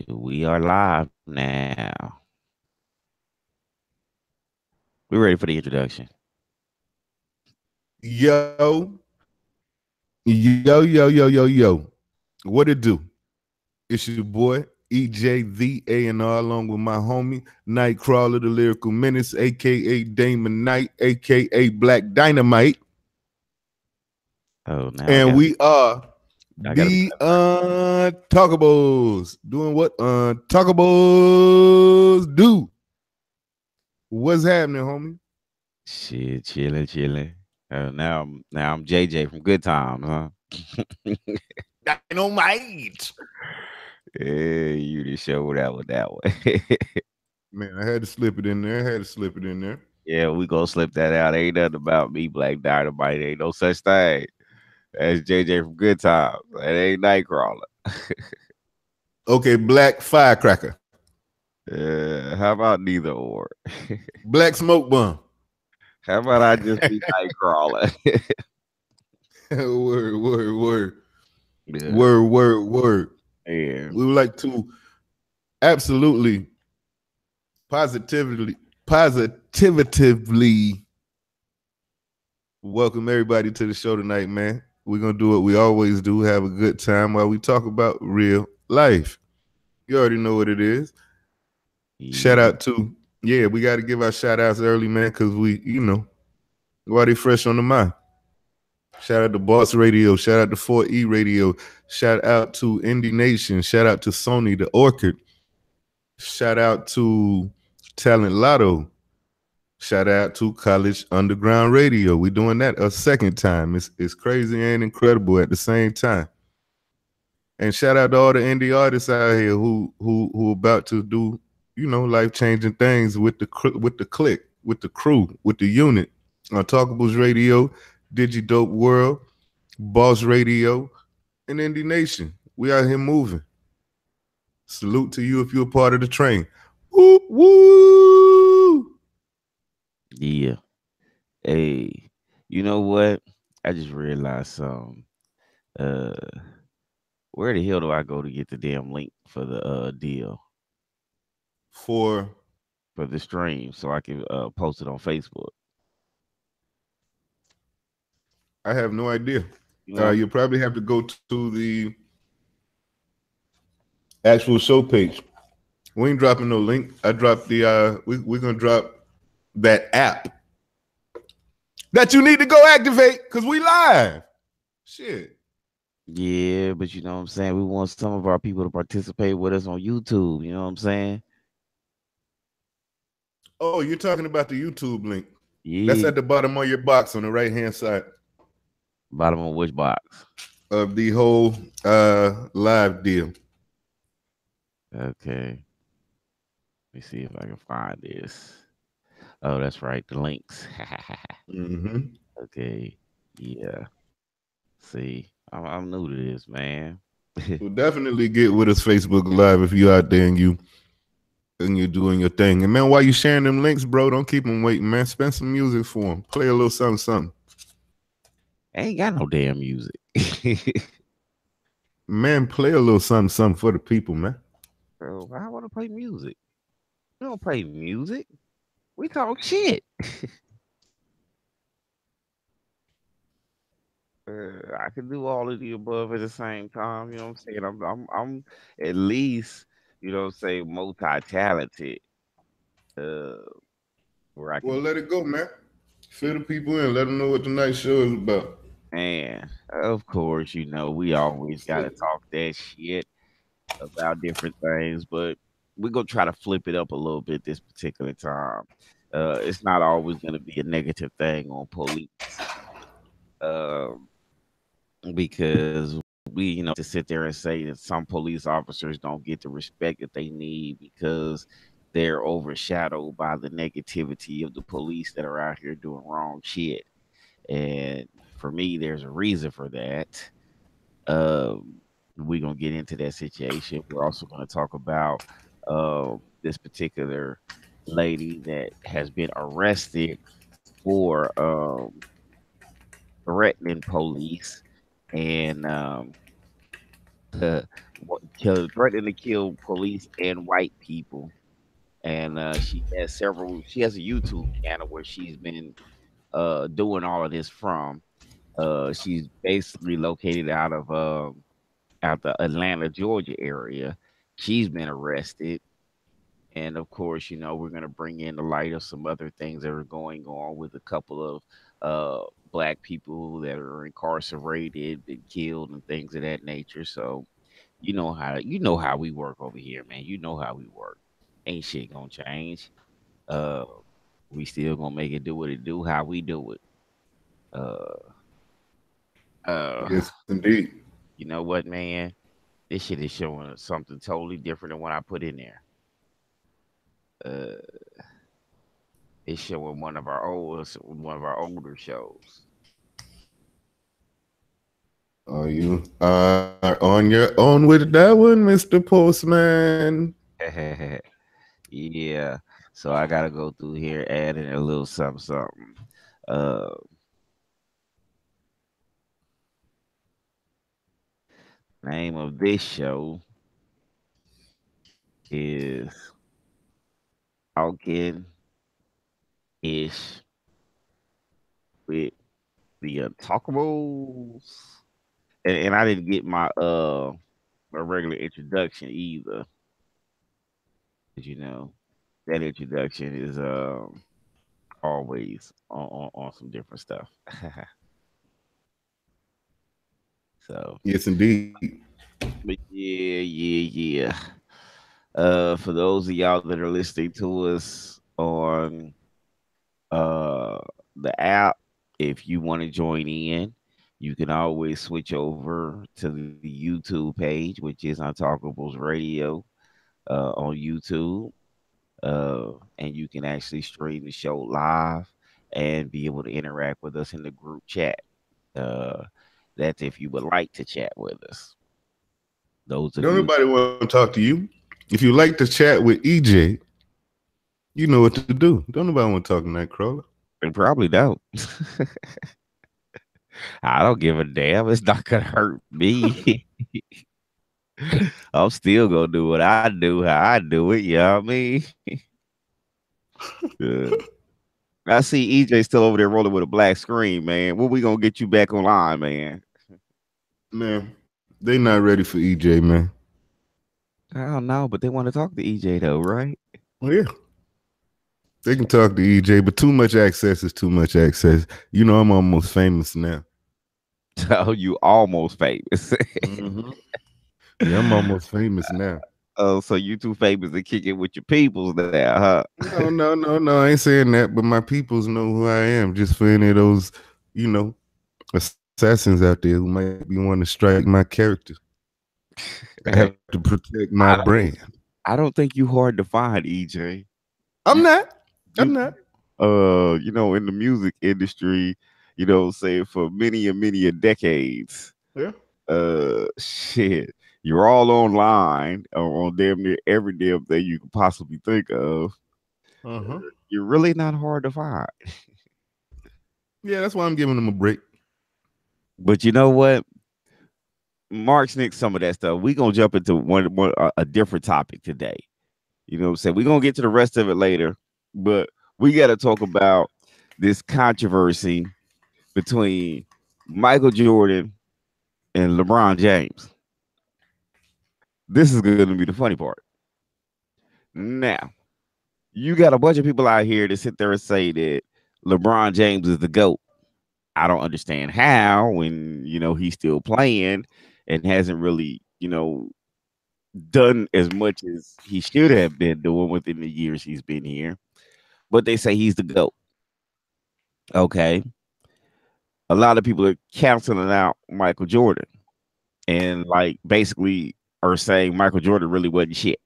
We are live now. We're ready for the introduction. Yo, yo. What it do? It's your boy, EJ, the A&R, along with my homie, Nightcrawler, the Lyrical Menace, a.k.a. Damon Knight, a.k.a. Black Dynamite. Oh, now And we are I gotta be the Untalkables. Doing what Untalkables do. What's happening, homie? shit, chilling. Now I'm JJ from Good Times, huh? Dynamite. Yeah, you just showed out with that one. Man, I had to slip it in there. Yeah, we gonna slip that out. Ain't nothing about me, Black Dynamite. Ain't no such thing as JJ from Good Times. That ain't Nightcrawler. Okay, Black Firecracker. How about neither or? Black Smoke Bomb. How about I just be Nightcrawler? Word. Yeah, Word. yeah. We would like to absolutely, positively welcome everybody to the show tonight, man. We're going to do what we always do, have a good time while we talk about real life. You already know what it is. Shout Yeah. out to, we got to give our shout outs early, man, because while they fresh on the mind. Shout out to Boss Radio. Shout out to 4E Radio. Shout out to Indie Nation. Shout out to Sony, the Orchid. Shout out to Talent Lotto. Shout out to College Underground Radio. We're doing that a second time. It's crazy and incredible at the same time. And shout out to all the indie artists out here who about to do life changing things with the click, with the crew, with the unit. Untalkables Radio, DigiDope World, Boss Radio, and Indie Nation. We out here moving. Salute to you if you're a part of the train. Woo woo! Yeah. Hey, you know what? I just realized something. Uh, where the hell do I go to get the damn link for the deal For for the stream so I can post it on Facebook? I have no idea. You know, You'll probably have to go to the actual show page. We ain't dropping no link. I dropped the we're gonna drop that app that you need to go activate because we live. Shit. yeah, but you know what I'm saying? We want some of our people to participate with us on YouTube. You know what I'm saying? Oh, you're talking about the YouTube link. That's Yeah. at the bottom of your box on the right hand side Bottom of which box? of the whole live deal. Okay. Let me see if I can find this. Oh, that's right. The links. Mm-hmm. Okay. Yeah. See, I'm new to this, man. So definitely get with us Facebook Live if you out there and you're doing your thing. And man, while you sharing them links, bro, don't keep them waiting, man. Spend some music for them. Play a little something. I ain't got no damn music. Man, play a little something for the people, man. Bro, I want to play music. We don't play music. We talk shit. I can do all of the above at the same time. You know what I'm saying? I'm at least, you know, say multi-talented. Uh, where I Well, can, let it go, man. Fill the people in. Let them know what tonight's show is about. man. Of course, you know we always gotta talk that shit about different things, but we're gonna try to flip it up a little bit this particular time. It's not always gonna be a negative thing on police. Um, because we, you know, to sit there and say that some police officers don't get the respect that they need because they're overshadowed by the negativity of the police that are out here doing wrong shit. And for me, there's a reason for that. Um, we're gonna get into that situation. We're also gonna talk about this particular lady that has been arrested for threatening police and threatening to kill police and white people. And she has a YouTube channel where she's been doing all of this from. She's basically located out the Atlanta, Georgia area. She's been arrested. And of course, we're going to bring in the light of some other things that are going on with a couple of black people that are incarcerated, been killed, and things of that nature. So you know how we work over here, man. You know how we work. Ain't shit gonna change. Uh, we still gonna make it do what it do, how we do it. Uh, uh, Yes, indeed. you know what, man? This shit is showing us something totally different than what I put in there. Uh, it's showing one of our older shows. You are on your own with that one, Mr. Postman. Yeah. So I gotta go through here, adding a little something, something. Uh, name of this show is Talking Ish with the Untalkables. And I didn't get my regular introduction either. 'Cause, that introduction is always on some different stuff. So, Yes, indeed. but yeah, yeah, yeah. For those of y'all that are listening to us on uh the app, if you want to join in, you can always switch over to the YouTube page, which is Untalkables Radio on YouTube. And you can actually stream the show live and be able to interact with us in the group chat. Uh, that's if you would like to chat with us. Those of Don't you, nobody want to talk to you. If you like to chat with EJ, you know what to do. Don't nobody want to talk to Nightcrawler. and probably don't. I don't give a damn. It's not gonna hurt me. I'm still gonna do what I do, how I do it. You know what I mean? Yeah. I see EJ still over there rolling with a black screen, man. When we gonna get you back online, man? Man, they not ready for EJ, man. I don't know, but they want to talk to EJ though, right? Well, yeah, they can talk to EJ, but too much access is too much access. You know, I'm almost famous now. So you almost famous. Hmm. Yeah, I'm almost famous now. Oh, so you too famous to kick it with your peoples there, huh? No, no, no, no. I ain't saying that, but my peoples know who I am. Just for any of those, you know, assassins out there who might be wanting to strike my character. I have to protect my I brand. don't I don't think you hard to find, EJ. I'm You not. I'm you not. in the music industry, say for many and many a decades. Yeah. Shit. You're all online or on damn near every damn thing you could possibly think of. Uh-huh. You're really not hard to find. Yeah, that's why I'm giving them a break. But you know what? Mark's Nick, some of that stuff. We're gonna jump into a different topic today. You know what I'm saying? We're gonna get to the rest of it later, but we gotta talk about this controversy between Michael Jordan and LeBron James. This is gonna be the funny part. Now, you got a bunch of people out here that sit there and say that LeBron James is the GOAT. I don't understand how when he's still playing and hasn't really, done as much as he should have been doing within the years he's been here. But they say he's the GOAT. Okay. A lot of people are canceling out Michael Jordan and like basically are saying Michael Jordan really wasn't shit.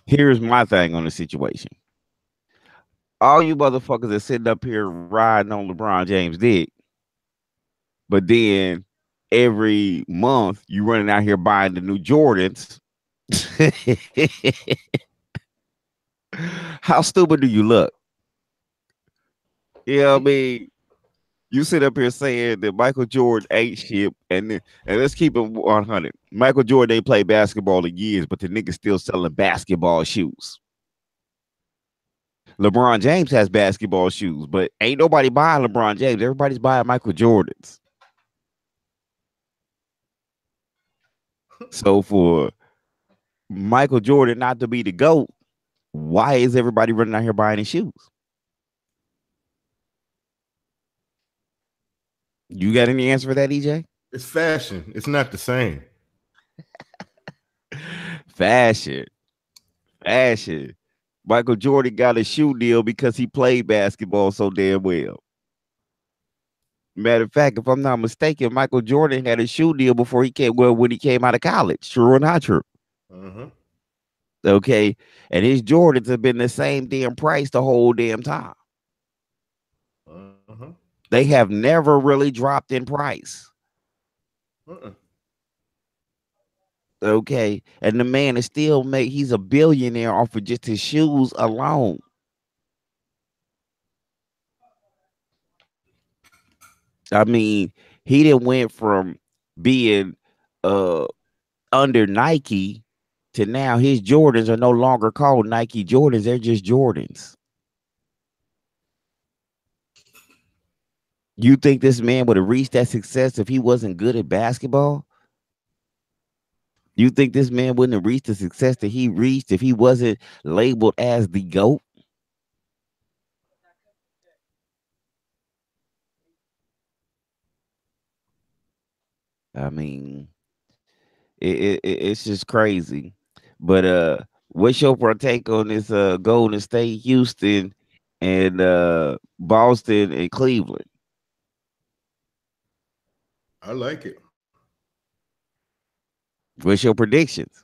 Here's my thing on the situation. All you motherfuckers that sitting up here riding on LeBron James dick, but then every month you running out here buying the new Jordans. How stupid do you look? You know what I mean? You sit up here saying that Michael Jordan ain't shit, and let's keep it 100. Michael Jordan ain't played basketball in years, but the nigga still selling basketball shoes. LeBron James has basketball shoes, but ain't nobody buying LeBron James. Everybody's buying Michael Jordans. So for Michael Jordan not to be the GOAT, why is everybody running out here buying his shoes? You got any answer for that, EJ? It's fashion. It's not the same. Fashion. Fashion. Michael Jordan got a shoe deal because he played basketball so damn well. Matter of fact, if I'm not mistaken, Michael Jordan had a shoe deal before he came, well, when he came out of college. True or not true? Uh-huh. Okay. And his Jordans have been the same damn price the whole damn time. Uh-huh. They have never really dropped in price. Uh-uh. Okay. And the man is still he's a billionaire off of just his shoes alone. I mean, he didn't went from being uh under Nike to now his Jordans are no longer called Nike Jordans, they're just Jordans. You think this man would have reached that success if he wasn't good at basketball? You think this man wouldn't have reached the success that he reached if he wasn't labeled as the GOAT? I mean, it's just crazy. But what's your take on this Golden State, Houston, and Boston and Cleveland? I like it. What's your predictions?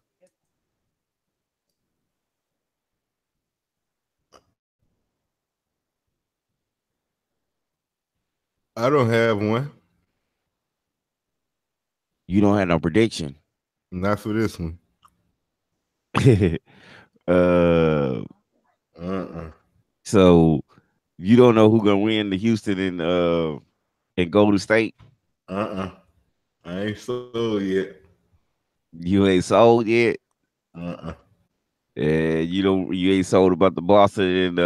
I don't have one. You don't have no prediction. Not for this one. uh, Uh-uh. so you don't know who gonna win the Houston and Golden State? Uh-uh. I ain't sold yet. You ain't sold yet. Uh-uh. And you ain't sold about the Boston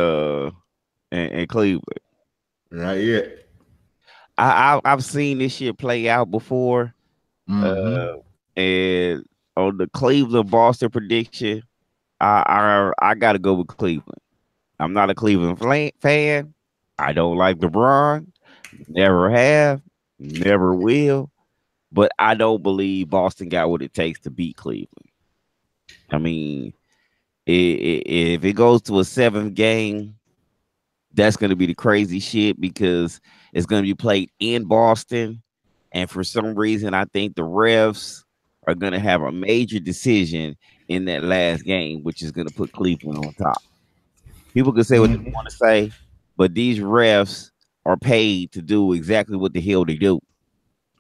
and Cleveland. Not yet. I've seen this shit play out before. Mm-hmm. Uh, and on the Cleveland Boston prediction, I gotta go with Cleveland. I'm not a Cleveland fan. I don't like LeBron. Never have. Never will. But I don't believe Boston got what it takes to beat Cleveland. I mean, if it goes to a seventh game, that's going to be the crazy shit because it's going to be played in Boston. And for some reason, I think the refs are going to have a major decision in that last game, which is going to put Cleveland on top. People can say what they Mm-hmm. want to say, but these refs are paid to do exactly what the hell they do,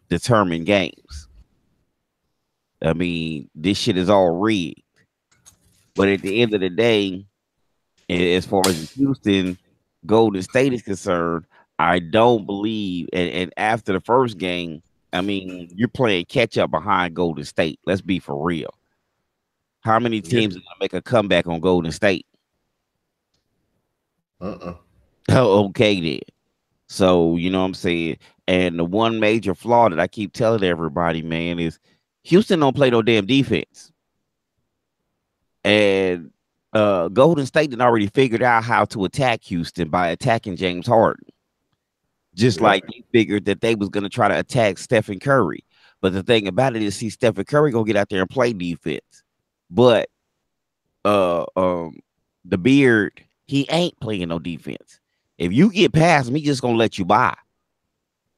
determine games. I mean, this shit is all rigged. But at the end of the day, as far as the Houston Golden State is concerned, I don't believe. And after the first game, I mean, you're playing catch up behind Golden State. Let's be for real. How many Yeah. teams are going to make a comeback on Golden State? Uh-uh. Oh, okay, then. So, you know what I'm saying? And the one major flaw that I keep telling everybody, man, is Houston don't play no damn defense. And Golden State had already figured out how to attack Houston by attacking James Harden. Just Yep. like they figured that they was going to try to attack Stephen Curry. But the thing about it is, see, Stephen Curry gonna get out there and play defense. But uh um the beard, he ain't playing no defense. If you get past him, he just gonna let you by.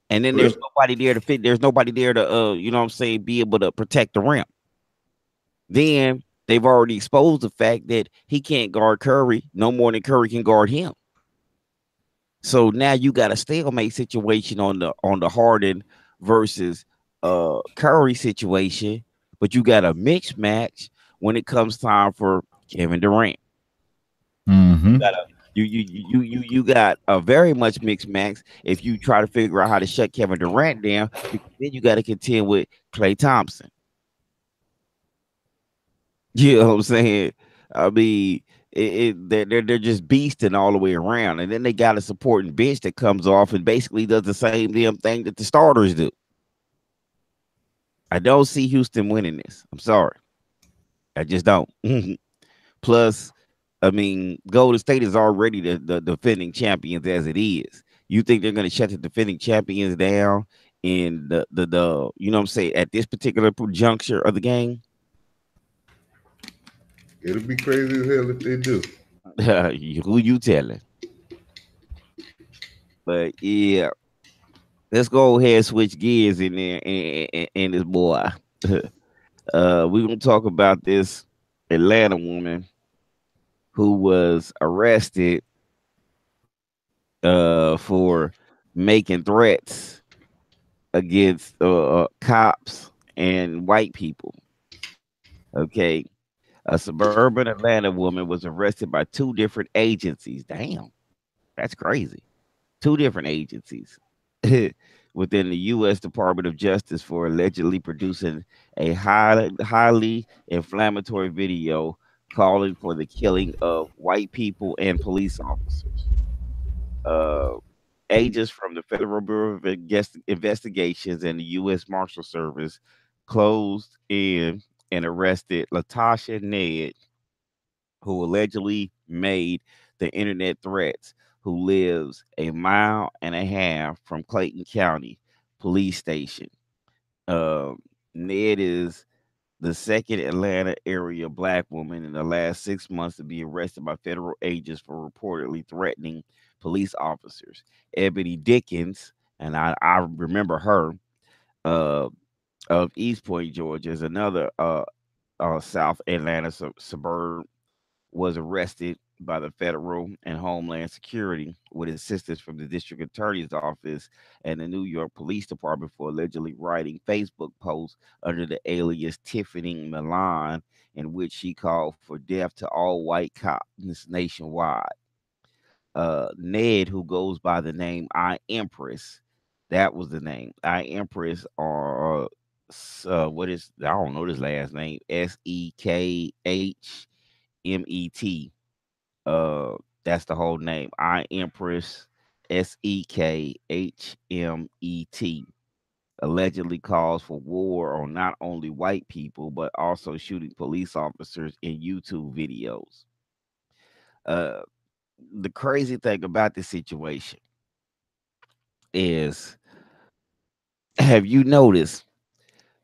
And then there's Yep. nobody there to fit. There's nobody there to you know what I'm saying, be able to protect the rim. Then they've already exposed the fact that he can't guard Curry no more than Curry can guard him. So now you got a stalemate situation on the Harden versus Curry situation, but you got a mixed match when it comes time for Kevin Durant. Mm-hmm. You got a very much mixed max if you try to figure out how to shut Kevin Durant down, because then you got to contend with Klay Thompson. You know what I'm saying? I mean, they're just beasting all the way around, and then they got a supporting bench that comes off and basically does the same damn thing that the starters do. I don't see Houston winning this. I'm sorry, I just don't. Plus, I mean, Golden State is already the defending champions as it is. You think they're going to shut the defending champions down in the you know what I'm saying, at this particular juncture of the game? It'll be crazy as hell if they do. Who you telling? But yeah, let's go ahead and switch gears in there and this boy. We're gonna talk about this Atlanta woman who was arrested for making threats against cops and white people. Okay. A suburban Atlanta woman was arrested by two different agencies. Damn, that's crazy. Two different agencies within the U.S. Department of Justice for allegedly producing a highly inflammatory video calling for the killing of white people and police officers. Uh, Agents from the Federal Bureau of Investigations and the U.S. Marshal Service closed in and arrested Latasha Ned, who allegedly made the internet threats, who lives a mile and a half from Clayton County Police Station. Um, Ned is the second Atlanta area black woman in the last 6 months to be arrested by federal agents for reportedly threatening police officers. Ebony Dickens, and I remember her, uh, of East Point, Georgia, is another South Atlanta suburb, was arrested by the federal and Homeland Security with assistance from the district attorney's office and the New York Police Department for allegedly writing Facebook posts under the alias Tiffany Milan, in which she called for death to all white cops nationwide. Ned, who goes by the name I Empress, that was the name. I Empress, or what is, I don't know this last name, Sekhmet. That's the whole name. I Empress, Sekhmet. Allegedly calls for war on not only white people but also shooting police officers in YouTube videos. Uh, the crazy thing about this situation is, have you noticed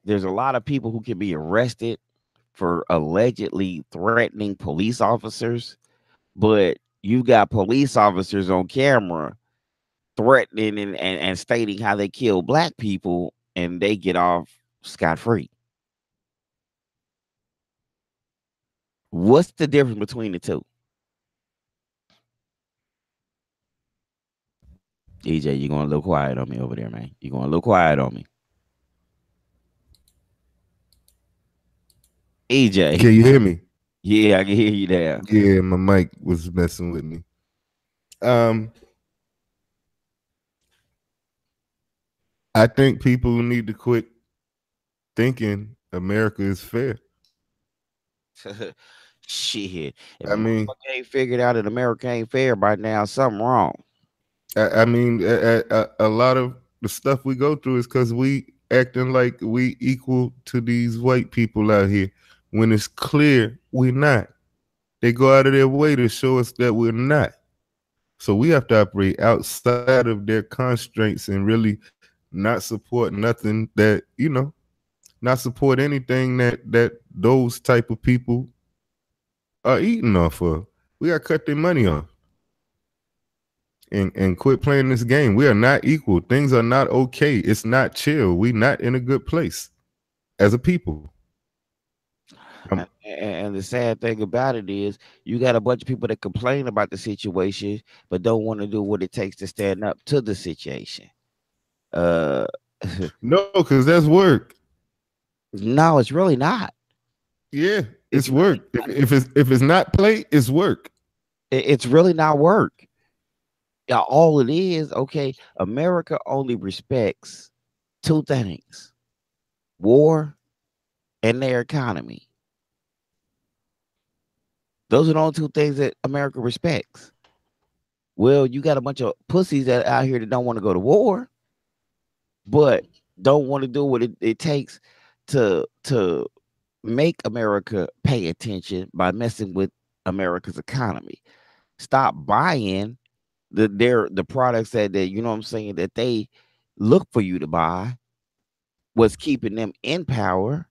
there's a lot of people who can be arrested for allegedly threatening police officers, but you got police officers on camera threatening and stating how they kill black people and they get off scot free. What's the difference between the two? EJ, you're going a little quiet on me over there, man. You're going a little quiet on me. EJ. Can you hear me? Yeah, I can hear you there. Yeah, my mic was messing with me. Um, I think people need to quit thinking America is fair. Shit. If I a mean, motherfucker ain't figured out that America ain't fair by now, something wrong. I mean, a lot of the stuff we go through is because we acting like we equal to these white people out here when it's clear we're not. They go out of their way to show us that we're not. So we have to operate outside of their constraints and really not support nothing that, not support anything that those type of people are eating off of. We got to cut their money off and quit playing this game. We are not equal. Things are not okay. It's not chill. We not in a good place as a people. And the sad thing about it is, you got a bunch of people that complain about the situation, but don't want to do what it takes to stand up to the situation. Uh, No, because that's work. no, it's really not. Yeah, It's it's really work. If it's not play, it's work. It's really not work. Yeah, all it is, okay, America only respects two things: war and their economy. Those are the only two things that America respects. Well, you got a bunch of pussies that out here that don't want to go to war, but don't want to do what it takes to make America pay attention by messing with America's economy. Stop buying the products that you know what I'm saying that they look for you to buy. What's keeping them in power,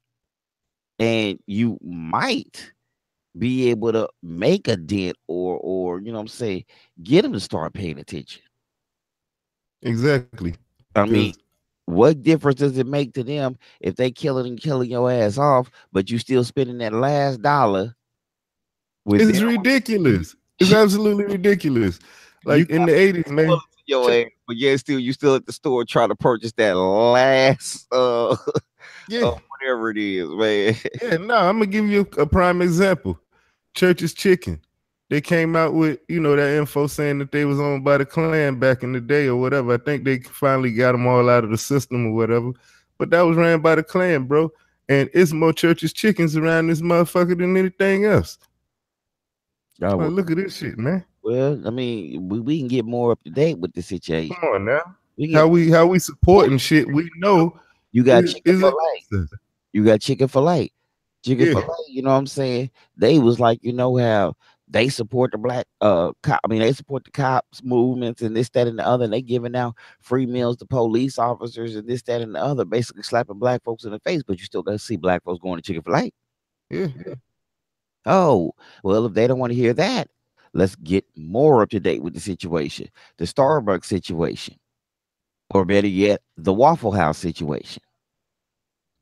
and you might be able to make a dent or you know what I'm saying, get them to start paying attention. Exactly. I Because mean, what difference does it make to them if they killing your ass off, but you still spending that last dollar with it's them? ridiculous. It's absolutely ridiculous. You Like in got the 80s, man. bullets in your ass, but yet still you still at the store trying to purchase that last Yeah. whatever it is, man. Yeah, no, I'm gonna give you a prime example. Church's Chicken. They came out with, that info saying that they was owned by the Klan back in the day or whatever. I think they finally got them all out of the system or whatever. But that was ran by the Klan, bro. And it's more Church's Chickens around this motherfucker than anything else. Like, Oh, look at this shit, man. well, I mean, we can get more up to date with the situation. Come on now. We How get we supporting shit we know you got chicken is fillet. against us. You got chicken fillet. Chicken Yeah, fillet, you know what I'm saying? They was like, you know how they support the black I mean, they support the cops movements and this, that, and the other. And they giving out free meals to police officers and this, that, and the other, basically slapping black folks in the face, but you still gotta see black folks going to chicken fillet. yeah. Oh, well, if they don't want to hear that, let's get more up to date with the situation. The Starbucks situation, or better yet, the Waffle House situation.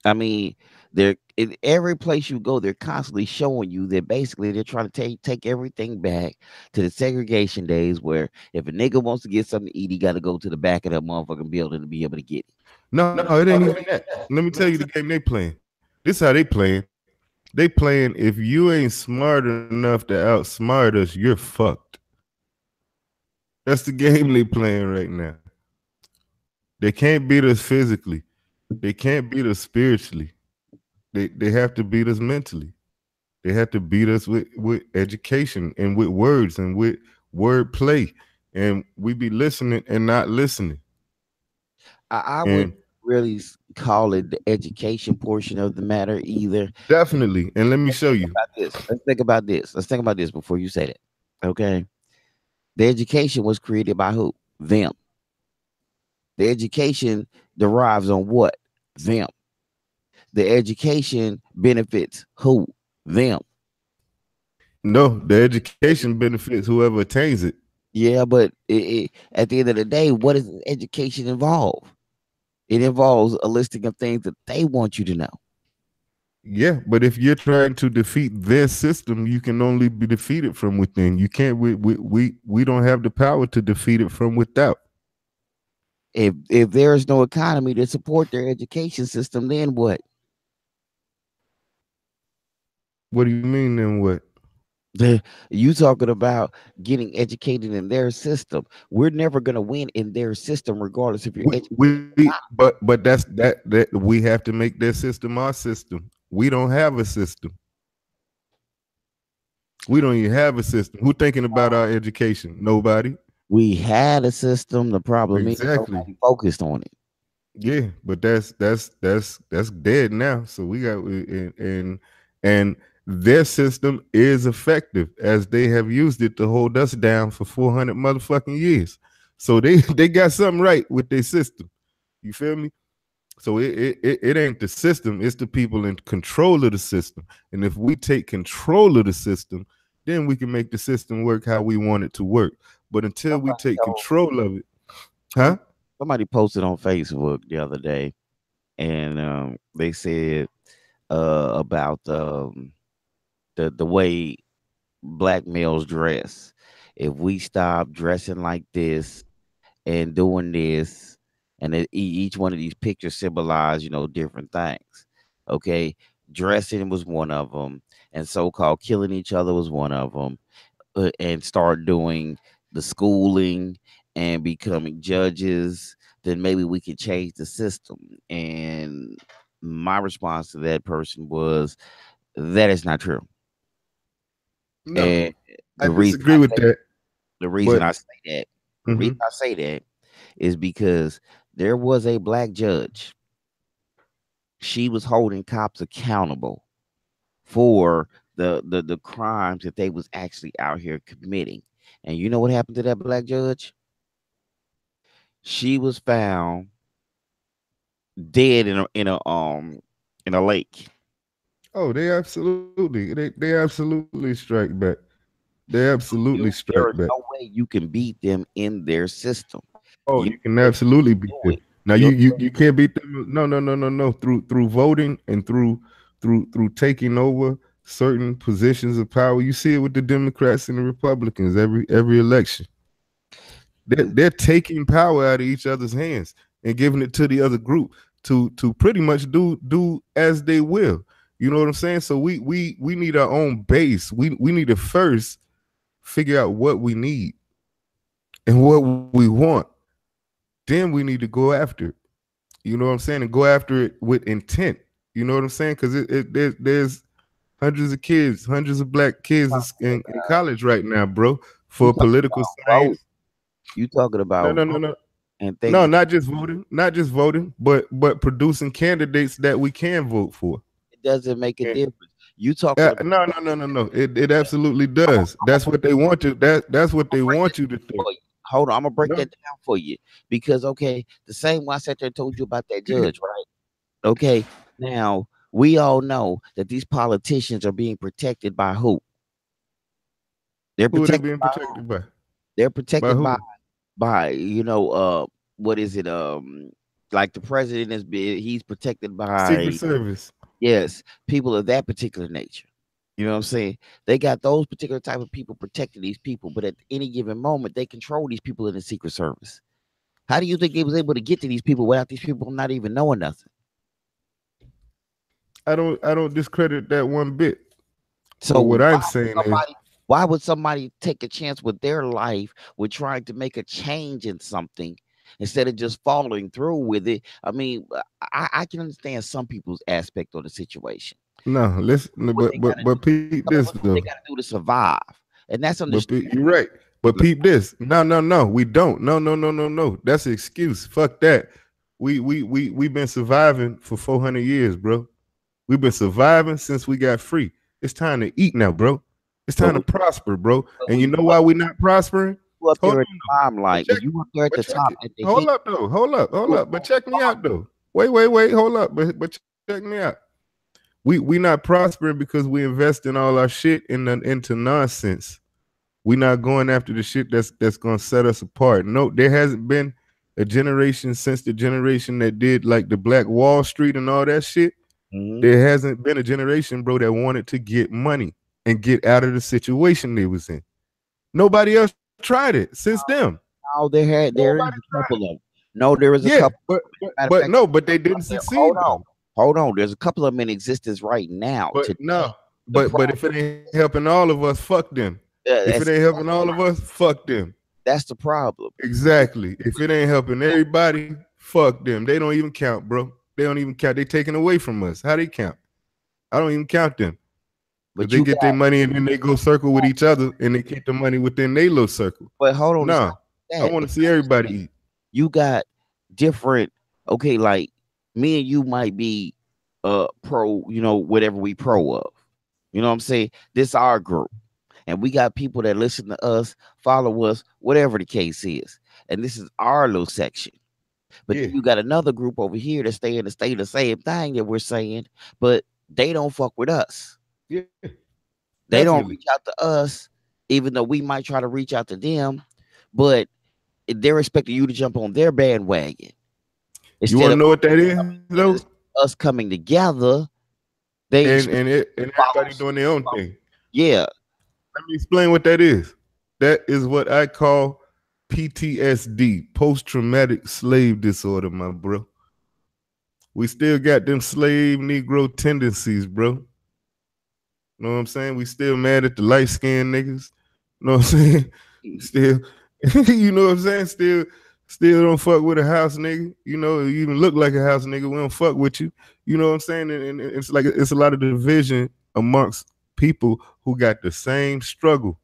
I mean, they're in every place you go, they're constantly showing you that basically they're trying to take everything back to the segregation days where if a nigga wants to get something to eat, he got to go to the back of that motherfucking building to be able to get it. No, it ain't even that. Let me tell you the game they playing. This how they playing. They playing if you ain't smart enough to outsmart us, you're fucked. That's the game they playing right now. They can't beat us physically. They can't beat us spiritually. They have to beat us mentally. They have to beat us with education and with words and with word play. And we be listening and not listening. I would And really call it the education portion of the matter either. definitely, and let me show you. About this. Let's think about this. Let's think about this before you say that. Okay. The education was created by who? Them. The education derives on what? Them. The education benefits who? Them. No, the education benefits whoever attains it. Yeah, but at the end of the day, what does education involve? It involves a listing of things that they want you to know. Yeah, but if you're trying to defeat their system, you can only be defeated from within. You can't. We don't have the power to defeat it from without. If there is no economy to support their education system, then what? What do you mean? Then what? You talking about getting educated in their system? We're never gonna win in their system, regardless if you're educated. But that we have to make their system our system. We don't have a system. We don't even have a system. Who thinking about our education? Nobody. We had a system. The problem is Exactly. nobody focused on it. Yeah, but that's dead now. So we got and their system is effective as they have used it to hold us down for 400 motherfucking years. So they got something right with their system. You feel me? So it ain't the system, it's the people in control of the system. And if we take control of the system, then we can make the system work how we want it to work. But until we Somebody take told control of it, some huh? somebody posted on Facebook the other day, and they said about the way black males dress. If we stop dressing like this and doing this, and each one of these pictures symbolize, you know, different things. Okay, dressing was one of them, and so-called killing each other was one of them. and start doing the schooling and becoming judges, then maybe we could change the system. And my response to that person was, that is not true. No, And I the reason disagree with that. the reason But I say that, the reason mhm. I say that is because there was a black judge. She was holding cops accountable for the crimes that they was actually out here committing. And you know what happened to that black judge? She was found dead in a lake. Oh, they absolutely, they absolutely strike back. They absolutely strike There back. is no way you can beat them in their system. Oh, You you can do absolutely beat them. it. Now You you can't beat them. No, no, no, no, no. Through voting and through taking over certain positions of power. You see it with the Democrats and the Republicans every election. They're taking power out of each other's hands and giving it to the other group to pretty much do as they will. You know what I'm saying? So we need our own base. We need to first figure out what we need and what we want. Then we need to go after it. You know what I'm saying? And go after it with intent. You know what I'm saying? Because there's hundreds of kids, hundreds of black kids in college right now, bro, you for talking political about vote? science. You talking No, about no, no, vote no. and No, things not just voting, but producing candidates that we can vote for. it doesn't make a And, difference. You talking about no, no, no, no, no. It absolutely does. I'm That's what they want you. That's what they break want that you to down think. for you. Hold on, I'm gonna break No, that down for you because okay, the same way I sat there and told you about that judge, right? Okay, now we all know that these politicians are being protected by who? They're who are they protected being by who? protected by? They're By protected who? by what is it? Like the president is being he's protected Secret by Service. yes, people of that particular nature. You know what I'm saying? They got those particular type of people protecting these people, but at any given moment, they control these people in the Secret Service. How do you think they was able to get to these people without these people not even knowing nothing? I don't discredit that one bit. But So what I'm saying is, why would somebody take a chance with their life with trying to make a change in something instead of just following through with it? I mean, I can understand some people's aspect of the situation. no, listen, What they gotta but peep I this mean, what though. they gotta do to survive, and that's You're understandable. right. But peep this. No, no, no. We don't. No, no, no, no, no. That's an excuse. Fuck that. We've been surviving for 400 years, bro. We've been surviving since we got free. It's time to eat now, bro. It's But time to prosper, bro. And you when know why we're not prospering? you up Hold there at on, the time, but like check when you up there at but the check top it. at the Hold heat, up though. Hold you up. But check me out though. Wait. Hold up. But check me out. We not prospering because we invest in all our shit into nonsense. We not going after the shit that's gonna set us apart. No, there hasn't been a generation since the generation that did like the Black Wall Street and all that shit. mhm. There hasn't been a generation, bro, that wanted to get money and get out of the situation they was in. Nobody else tried it since them. Now there Nobody is a tried it. couple of them. No, there is a Yeah, couple. but Matter of but fact, no, but they didn't hold succeed on, though. hold on. There's a couple of them in existence right now But today. no, The but if it ain't helping all of us, fuck them. If it that's ain't helping all of us, fuck them. that's the problem. Exactly. If it ain't helping everybody, fuck them. They don't even count, bro. They don't even count. They taking away from us. How they count? I don't even count them because But they you get their got, money and then they go circle with each other and they keep the money within their little circle. but hold on, it's Nah, not I that. want to It's see not just everybody that. eat. You got different. Okay, like me and you might be pro. You know, whatever we pro of. You know what I'm saying? This our group. And we got people that listen to us, follow us, whatever the case is. And this is our little section. But Yeah, then you got another group over here that stay in the state the same thing that we're saying, but they don't fuck with us. yeah, They definitely. don't reach out to us, even though we might try to reach out to them, but they're expecting you to jump on their bandwagon You instead want to of know what that is, though? us coming together. They expect And to follow everybody doing their own thing. yeah. Let me explain what that is. That is what I call PTSD, post traumatic slave disorder, my bro. We still got them slave Negro tendencies, bro. Know what I'm saying? We still mad at the light skinned niggas. You know what I'm saying? Still, you know what I'm saying? Still don't fuck with a house nigga. You know, you even look like a house nigga. We don't fuck with you. You know what I'm saying? And it's like it's a lot of division amongst people who got the same struggle.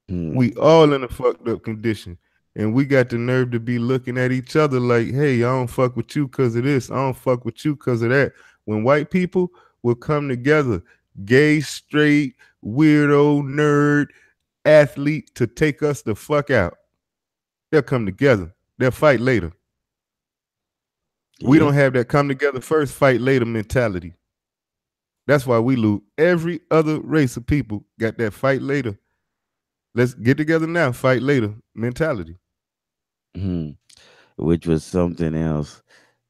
Mm, We all in a fucked up condition. And we got the nerve to be looking at each other like, hey, I don't fuck with you because of this. I don't fuck with you because of that. When white people will come together, gay, straight, weirdo, nerd, athlete, to take us the fuck out, they'll come together. They'll fight later. We yeah. don't have that come together first, fight later mentality. That's why we lose. Every other race of people got that fight later. Let's get together now, fight later mentality. Mhm. Which was something else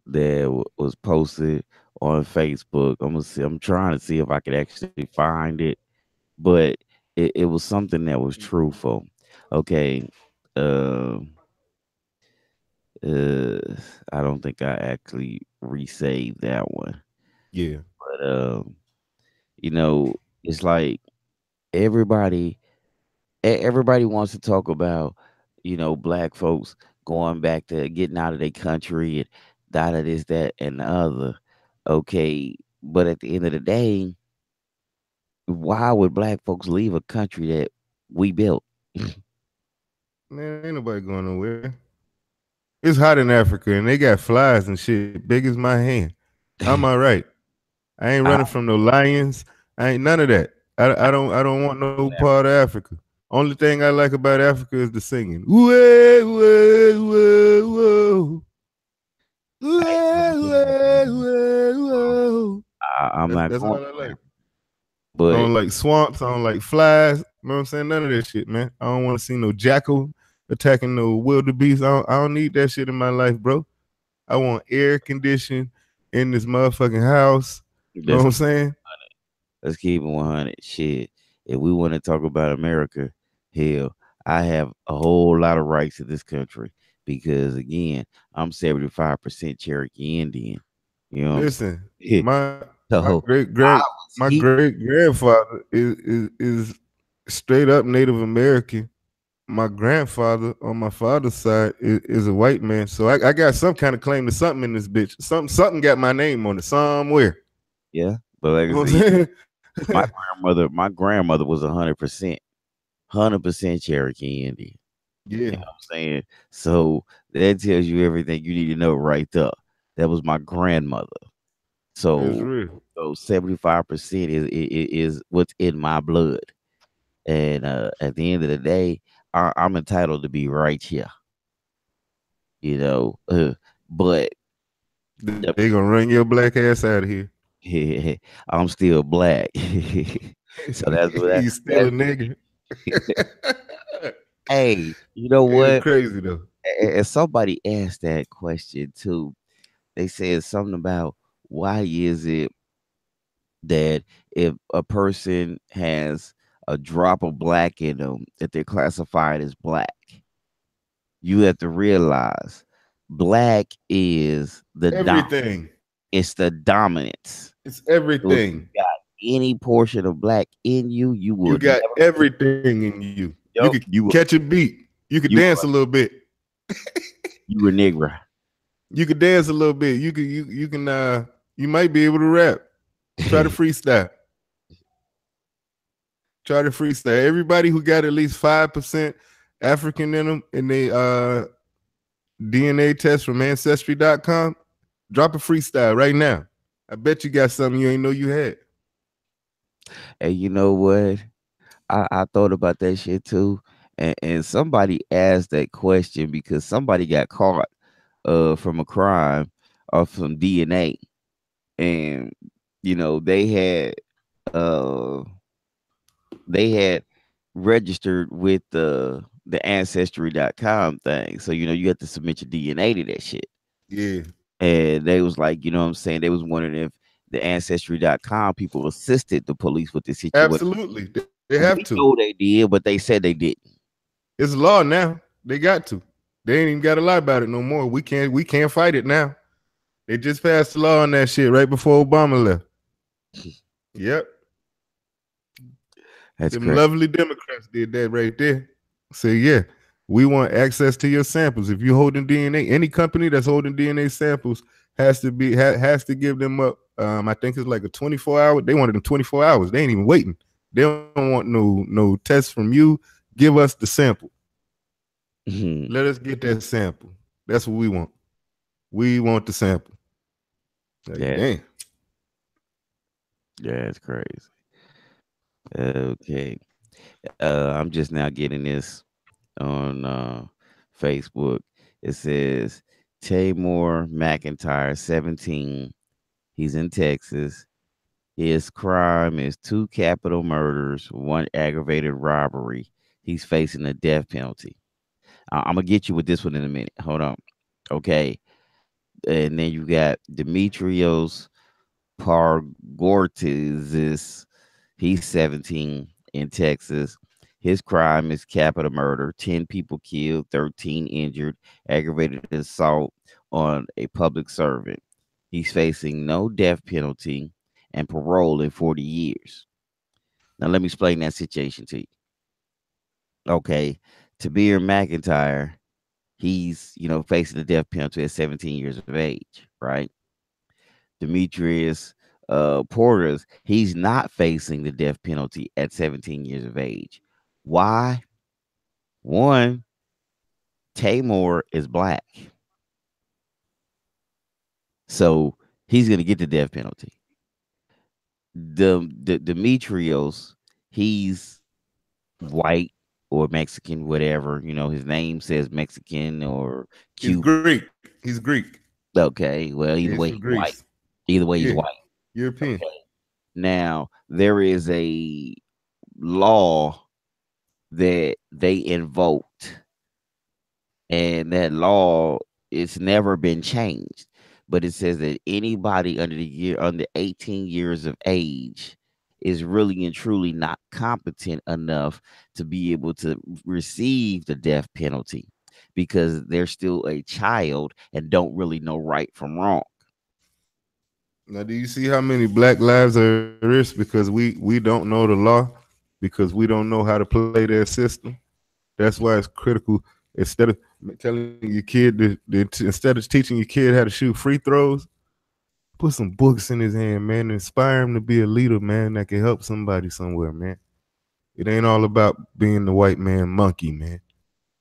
that was posted on Facebook. I'm gonna see. I'm trying to see if I could actually find it, but it was something that was truthful. Okay. Um. Uh, I don't think I actually resaved that one, Yeah. but you know, it's like everybody everybody wants to talk about, black folks going back to getting out of their country and that this, that, and the other. Okay, but at the end of the day, why would black folks leave a country that we built? Man, ain't nobody going nowhere. It's hot in Africa and they got flies and shit big as my hand. I'm all right. I ain't I running from no lions. I ain't none of that. I don't want no part of Africa. Only thing I like about Africa is the singing. Whoa, whoa, whoa, whoa. Whoa, whoa, whoa, whoa. I'm not That's going all I there, like. I but don't like swamps. I don't like flies. You know what I'm saying? None of that shit, man. I don't want to see no jackal attacking no wildebeest. I don't need that shit in my life, bro. I want air conditioning in this motherfucking house. You know let's what I'm saying? let's keep it 100. Shit, if we want to talk about America, hell, I have a whole lot of rights to this country because again, I'm 75% Cherokee Indian. You know what I'm Listen, saying? my So great I great was my he great grandfather is straight up Native American. My grandfather on my father's side is a white man, so I got some kind of claim to something in this bitch. Something got my name on it somewhere. yeah, but like You I know what said, I'm saying? my grandmother was 100% Cherokee Indian. Yeah, You know what I'm saying? So that tells you everything you need to know right there. That was my grandmother. that's So real. 75% is what's in my blood. And at the end of the day, I'm entitled to be right here. You know, but They gonna run your black ass out of here. I'm still black. So that's what You still a that's nigga. hey, you know It's what? crazy though. And somebody asked that question too. They said something about why is it that if a person has a drop of black in them, that they're classified as black. You have to realize black is Everything. it's the dominance. It's So if you everything. got any portion of black in you, you You would got never be. everything in you. You could Yup, catch a beat. You could you dance a were little bit. you were nigger. You could dance a little bit. You might be able to rap. Try to freestyle. Try to freestyle. Everybody who got at least 5% African in them and they DNA test from ancestry.com, drop a freestyle right now. I bet you got something you ain't know you had. And you know what? I thought about that shit too. And somebody asked that question because somebody got caught from a crime or from DNA. And they uh they had registered with the ancestry.com thing. So you have to submit your DNA to that shit. Yeah, And they was like, you know what I'm saying? They was wondering if the ancestry.com people assisted the police with this situation. absolutely. They have to. We know they did, but they said they didn't. It's law now. They got to. They ain't even got to lie about it no more. We can't fight it now. They just passed the law on that shit right before Obama left. Yep. That's Them correct. lovely Democrats did that right there. Say, yeah, we want access to your samples. If you're holding DNA, any company that's holding DNA samples has to give them up. I think it's like a 24 hour. They wanted them 24 hours. They ain't even waiting. They don't want no test from you. Give us the sample. Mhm. Let us get that sample. That's what we want. We want the sample. Like, Yeah, damn. yeah, it's crazy. Okay. I'm just now getting this on Facebook. It says Tamor McIntyre, 17. He's in Texas. His crime is 2 capital murders, 1 aggravated robbery. He's facing the death penalty. I'm gonna get you with this one in a minute. Hold on. Okay. And then you got Demetrios Pargortis. He's 17 in Texas. His crime is capital murder, 10 people killed, 13 injured, aggravated assault on a public servant. He's facing no death penalty and parole in 40 years. Now, let me explain that situation to you. Okay. Tabir McIntyre, he's, facing the death penalty at 17 years of age, right? Demetrius Porter's, he's not facing the death penalty at 17 years of age. Why? One, Tamor is black, so he's gonna get the death penalty. The Demetrios, he's white or Mexican, whatever. His name says Mexican or He's Cuban. Greek. He's Greek. Okay, well, He's either from way, he's Greece. white. Either way, Yeah. he's white. European. Okay. Now there is a law that they invoked, and that law, it's never been changed. But it says that anybody under 18 years of age is really and truly not competent enough to be able to receive the death penalty because they're still a child and don't really know right from wrong. Now, do you see how many black lives are at risk because we don't know the law, because we don't know how to play their system? That's why it's critical. Instead of telling your kid instead of teaching your kid how to shoot free throws, put some books in his hand, man, and inspire him to be a leader, man, that can help somebody somewhere, man. It ain't all about being the white man monkey, man.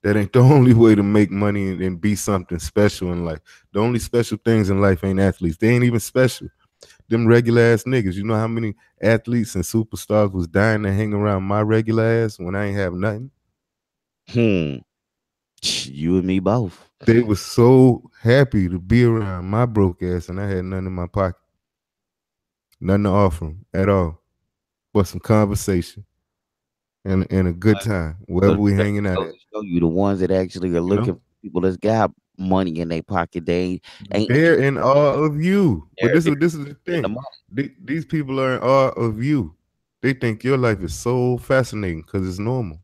That ain't the only way to make money and be something special in life. The only special things in life ain't athletes. They ain't even special. Them regular ass niggas. You know how many athletes and superstars was dying to hang around my regular ass when I ain't have nothing? Hmm. You and me both. They was so happy to be around my broke ass, and I had nothing in my pocket, nothing to offer them at all, but some conversation and a good time wherever But we that hanging out goes at. to show you the ones that actually are You looking know, for people that's got money in their pocket. They ain't they're interested in awe of you. But there. They're this is the in the thing. money. These people are in awe of you. They think your life is so fascinating because it's normal.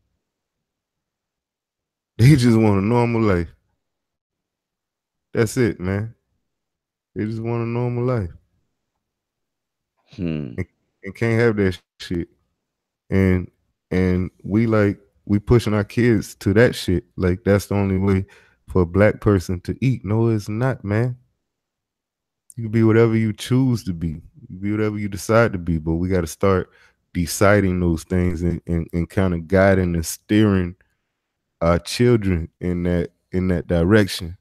They just want a normal life. That's it, man. They just want a normal life Hmm. and, and can't have that shit. And we pushing our kids to that shit. Like that's the only way for a black person to eat. No, it's not, man. You can be whatever you choose to be. You be whatever you decide to be. But we got to start deciding those things and kind of guiding and steering our children in that direction.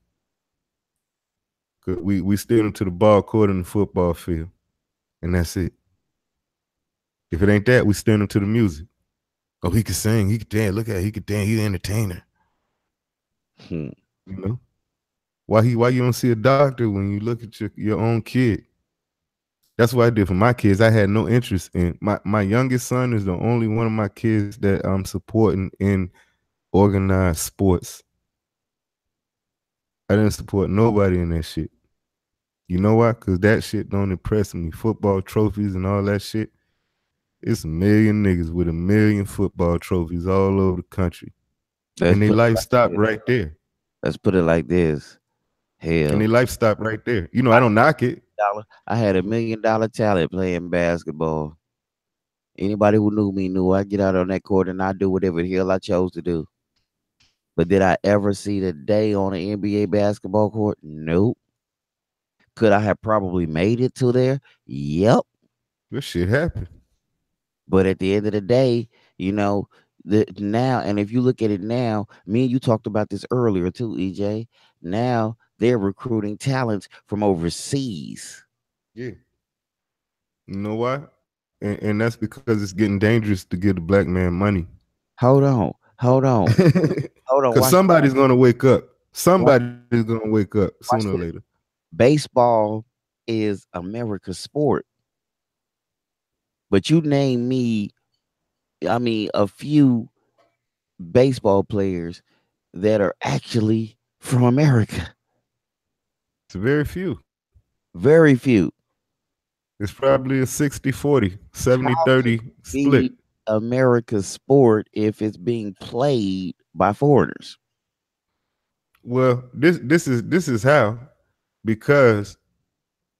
'Cause we steer them to the ball court and the football field, and that's it. If it ain't that, we steer them to the music. Oh, he could sing, he could dance. Look at it, he could dance. He's an entertainer. Hmm. You know why you don't see a doctor when you look at your own kid? That's what I did for my kids. I had no interest in my youngest son is the only one of my kids that I'm supporting in organized sports. I didn't support nobody in that shit. You know why? Cause that shit don't impress me. Football trophies and all that shit. It's a million niggas with a million football trophies all over the country, Let's and their put it life like stopped this. right there. Let's put it like this. And their Hell, life stopped right there. You know, I I don't knock it. I had $1 million talent playing basketball Anybody who knew me knew I get out on that court and I do whatever the hell I chose to do. But did I ever see the day on an NBA basketball court? Nope. Could I have probably made it to there? Yep. This shit happened. But at the end of the day, you know, the now, and if you look at it now, me and you talked about this earlier too, EJ. Now they're recruiting talents from overseas. Yeah. You know why? And that's because it's getting dangerous to give the black man money. Hold on, hold on, hold on. Because Watch, somebody's gonna wake up. watch, Somebody's gonna wake up sooner or watch later. this. Baseball is America's sport, but you name me, I mean, a few baseball players that are actually from America. It's very few. Very few. It's probably a 60-40, How can 70-30 it split. be America's sport if it's being played by foreigners? Well, this is how, because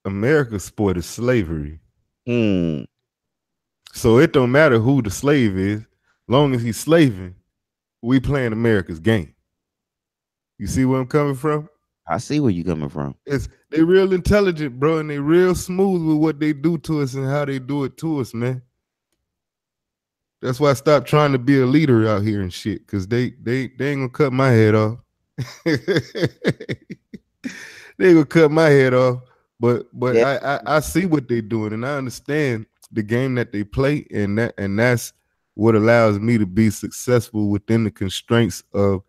America's sport is slavery. Hmm. So it don't matter who the slave is, long as he's slaving, we playing America's game. You see where I'm coming from? I see where you're coming from. It's they real intelligent, bro, and they real smooth with what they do to us and how they do it to us, man. That's why I stopped trying to be a leader out here and shit, cause they ain't gonna cut my head off. They gonna cut my head off. But Yeah. I see what they're doing, and I understand the game that they play, and that's what allows me to be successful within the constraints of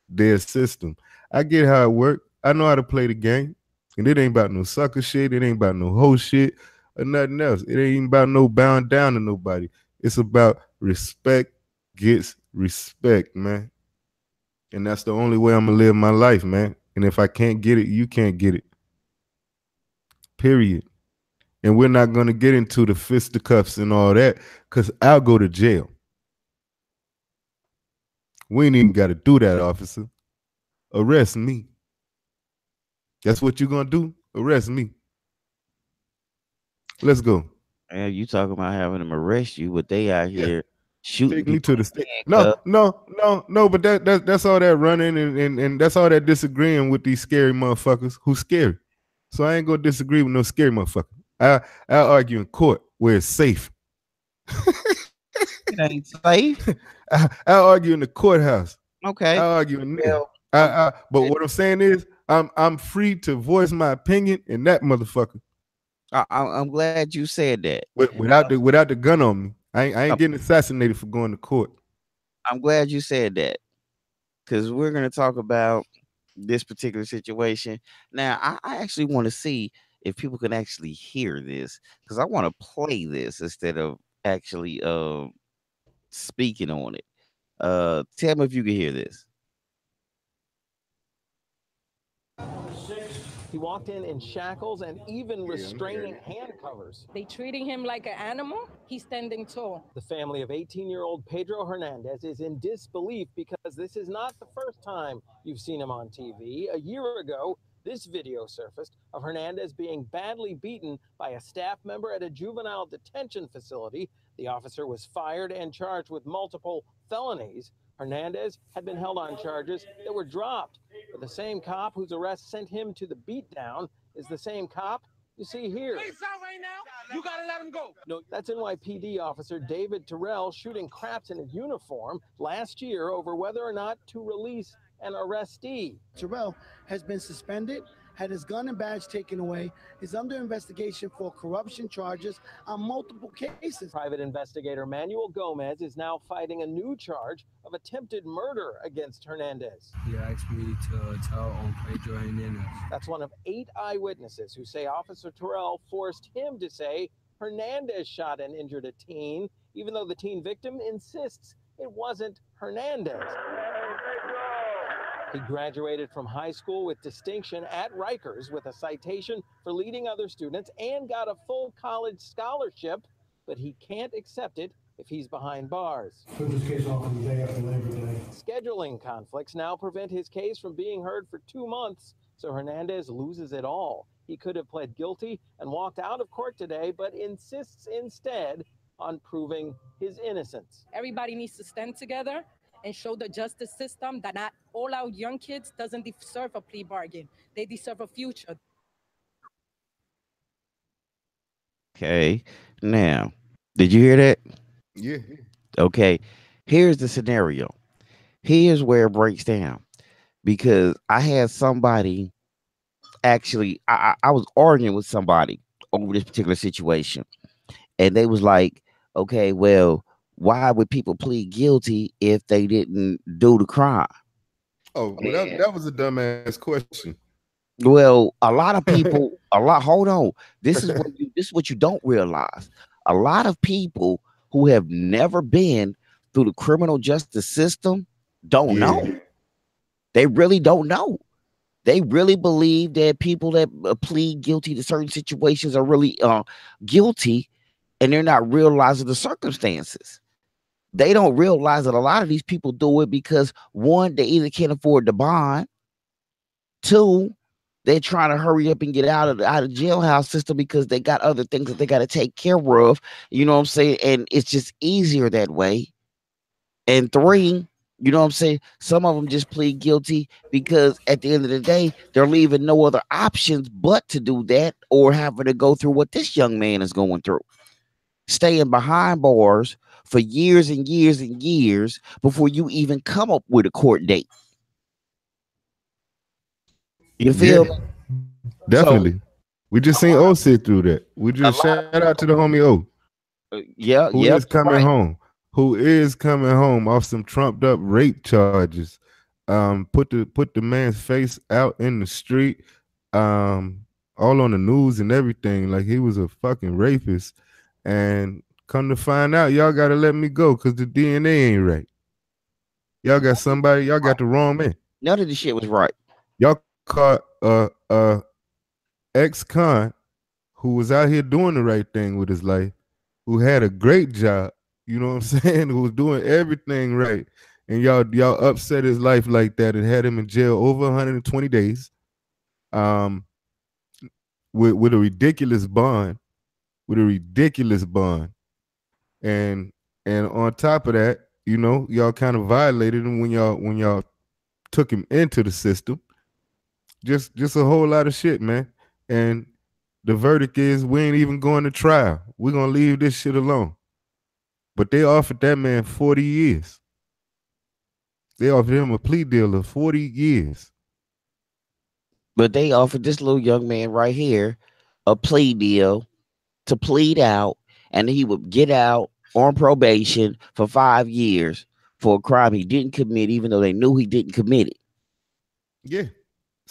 their system. I get how it works. I know how to play the game. And it ain't about no sucker shit. It ain't about no hoe shit or nothing else. It ain't about no bowing down to nobody. It's about respect gets respect, man. And that's the only way I'm gonna live my life, man. And if I can't get it, you can't get it. Period. And we're not gonna get into the fisticuffs and all that, because I'll go to jail. We ain't even gotta do that, officer. Arrest me. That's what you're gonna do? Arrest me. Let's go. And you talking about having them arrest you, but they out Yeah. here shooting Take me people to the state. in No, handcuffs. no, no, no. But that's all that running and that's all that disagreeing with these scary motherfuckers who's scary. So I ain't gonna disagree with no scary motherfucker. I'll argue in court where it's safe. It ain't safe. I'll argue in the courthouse. Okay. I'll argue in there. Well, I'm But what I'm saying is, I'm free to voice my opinion in that motherfucker I'm glad you said that. without the gun on me. I I'm, ain't getting assassinated for going to court. I'm glad you said that because we're gonna talk about this particular situation. Now, I actually want to see if people can actually hear this because I want to play this instead of actually speaking on it. Tell me if you can hear this. He walked in shackles and even restraining hand covers. They treating him like an animal. He's standing tall. The family of 18-year-old Pedro Hernandez is in disbelief because this is not the first time you've seen him on TV. A year ago, this video surfaced of Hernandez being badly beaten by a staff member at a juvenile detention facility. The officer was fired and charged with multiple felonies. Hernandez had been held on charges that were dropped. But the same cop whose arrest sent him to the beatdown is the same cop you see here. He's out right now. You gotta let him go. No, that's NYPD officer David Terrell shooting craps in his uniform last year over whether or not to release an arrestee. Terrell has been suspended, had his gun and badge taken away, is under investigation for corruption charges on multiple cases. Private investigator Manuel Gomez is now fighting a new charge of attempted murder against Hernandez. He asked me to tell on Pedro Hernandez. That's one of 8 eyewitnesses who say Officer Terrell forced him to say Hernandez shot and injured a teen, even though the teen victim insists it wasn't Hernandez. He graduated from high school with distinction at Rikers with a citation for leading other students and got a full college scholarship, but he can't accept it if he's behind bars. Put this case off the day after Labor Day. Scheduling conflicts now prevent his case from being heard for 2 months, so Hernandez loses it all. He could have pled guilty and walked out of court today, but insists instead on proving his innocence. Everybody needs to stand together and show the justice system that not all our young kids doesn't deserve a plea bargain. They deserve a future. Okay. Now, did you hear that? Yeah. Okay. Here's the scenario. Here's where it breaks down because I had somebody actually, I was arguing with somebody over this particular situation, and they was like, okay, well, why would people plead guilty if they didn't do the crime? Oh, well, that was a dumbass question. Well, a lot of people, hold on. This is what you don't realize. A lot of people who have never been through the criminal justice system don't Yeah. know. They really don't know. They really believe that people that plead guilty to certain situations are really guilty, and they're not realizing the circumstances. They don't realize that a lot of these people do it because one, they either can't afford the bond. Two, they're trying to hurry up and get out of jailhouse system because they got other things that they got to take care of. You know what I'm saying? And it's just easier that way. And three, you know what I'm saying? Some of them just plead guilty because at the end of the day, they're leaving no other options but to do that or having to go through what this young man is going through. Staying behind bars for years and years and years before you even come up with a court date. You Yeah, feel me? definitely. So We just seen O sit through that. We a just lot shout of out to the homie O, yeah, who yep, is you're coming right. home, off some trumped up rape charges. Put the man's face out in the street, um, all on the news and everything, like he was a fucking rapist. And come to find out, y'all gotta let me go because the DNA ain't right. Y'all got the wrong man. None of this shit was right. Y'all caught ex-con who was out here doing the right thing with his life, who had a great job, you know what I'm saying, who was doing everything right. And y'all upset his life like that and had him in jail over 120 days, um, with a ridiculous bond, and on top of that, y'all kind of violated him when y'all took him into the system. Just a whole lot of shit, man. And the verdict is we ain't even going to trial. We're gonna leave this shit alone. But they offered that man 40 years. They offered him a plea deal of 40 years. But they offered this little young man right here a plea deal to plead out, and he would get out on probation for 5 years for a crime he didn't commit, even though they knew he didn't commit it. Yeah.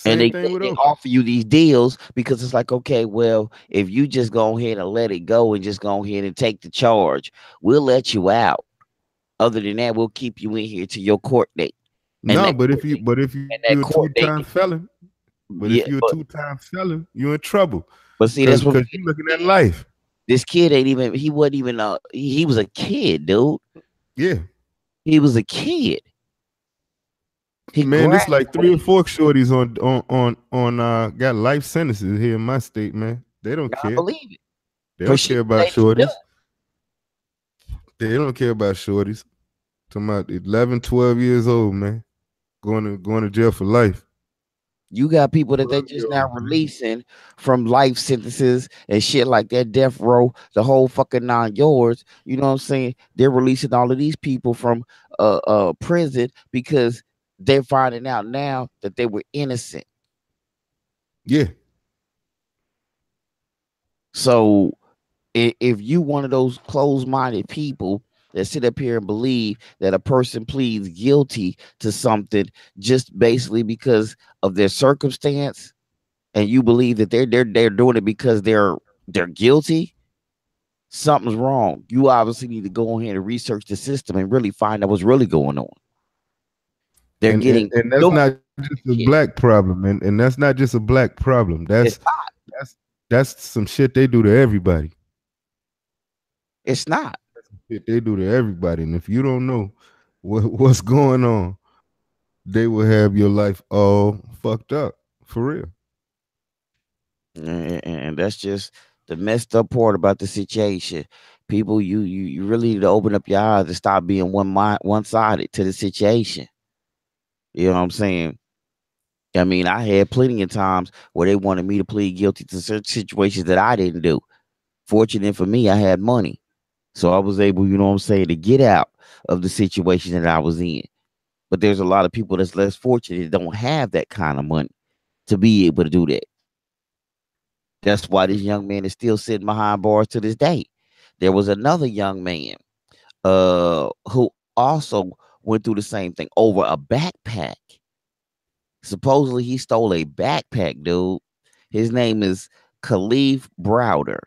And Same thing with they O. offer you these deals because it's like, okay, well, if you just go ahead and let it go and just go ahead and take the charge, we'll let you out. Other than that, we'll keep you in here to your court date. And No, that but court date, if you're and a that court two-time date, felon, yeah, you're in trouble. but see, that's Cause what you're looking at life. this kid ain't even. He wasn't even. He was a kid, dude. Yeah. He was a kid. He Man, it's like 3 or graduated. 4 shorties on got life sentences here in my state, man. They don't I care. believe it They for don't shit care that about they didn't do. shorties. They don't care about shorties. Talking about 11, 12 years old, man. Going to jail for life. You got people that they 12 just year now olds, man. releasing from life sentences and shit like that, death row, the whole fucking 9 yards. You know what I'm saying? They're releasing all of these people from prison because they're finding out now that they were innocent. Yeah. So if you one of those closed-minded people that sit up here and believe that a person pleads guilty to something just basically because of their circumstance, and you believe that they're doing it because they're guilty, something's wrong. You obviously need to go ahead and research the system and really find out what's really going on. They're And and, getting and that's no. not just a black problem, and that's not just a black problem. It's not. That's that's some shit they do to everybody. It's not. Shit they do to everybody. And if you don't know what's going on, they will have your life all fucked up. For real. And that's just the messed up part about the situation. People, you really need to open up your eyes and stop being one sided to the situation. You know what I'm saying? I mean, I had plenty of times where they wanted me to plead guilty to certain situations that I didn't do. Fortunate for me, I had money. So I was able, you know what I'm saying, to get out of the situation that I was in. But there's a lot of people that's less fortunate that don't have that kind of money to be able to do that. That's why this young man is still sitting behind bars to this day. There was another young man who also went through the same thing over a backpack. Supposedly he stole a backpack, dude. His name is Khalif Browder.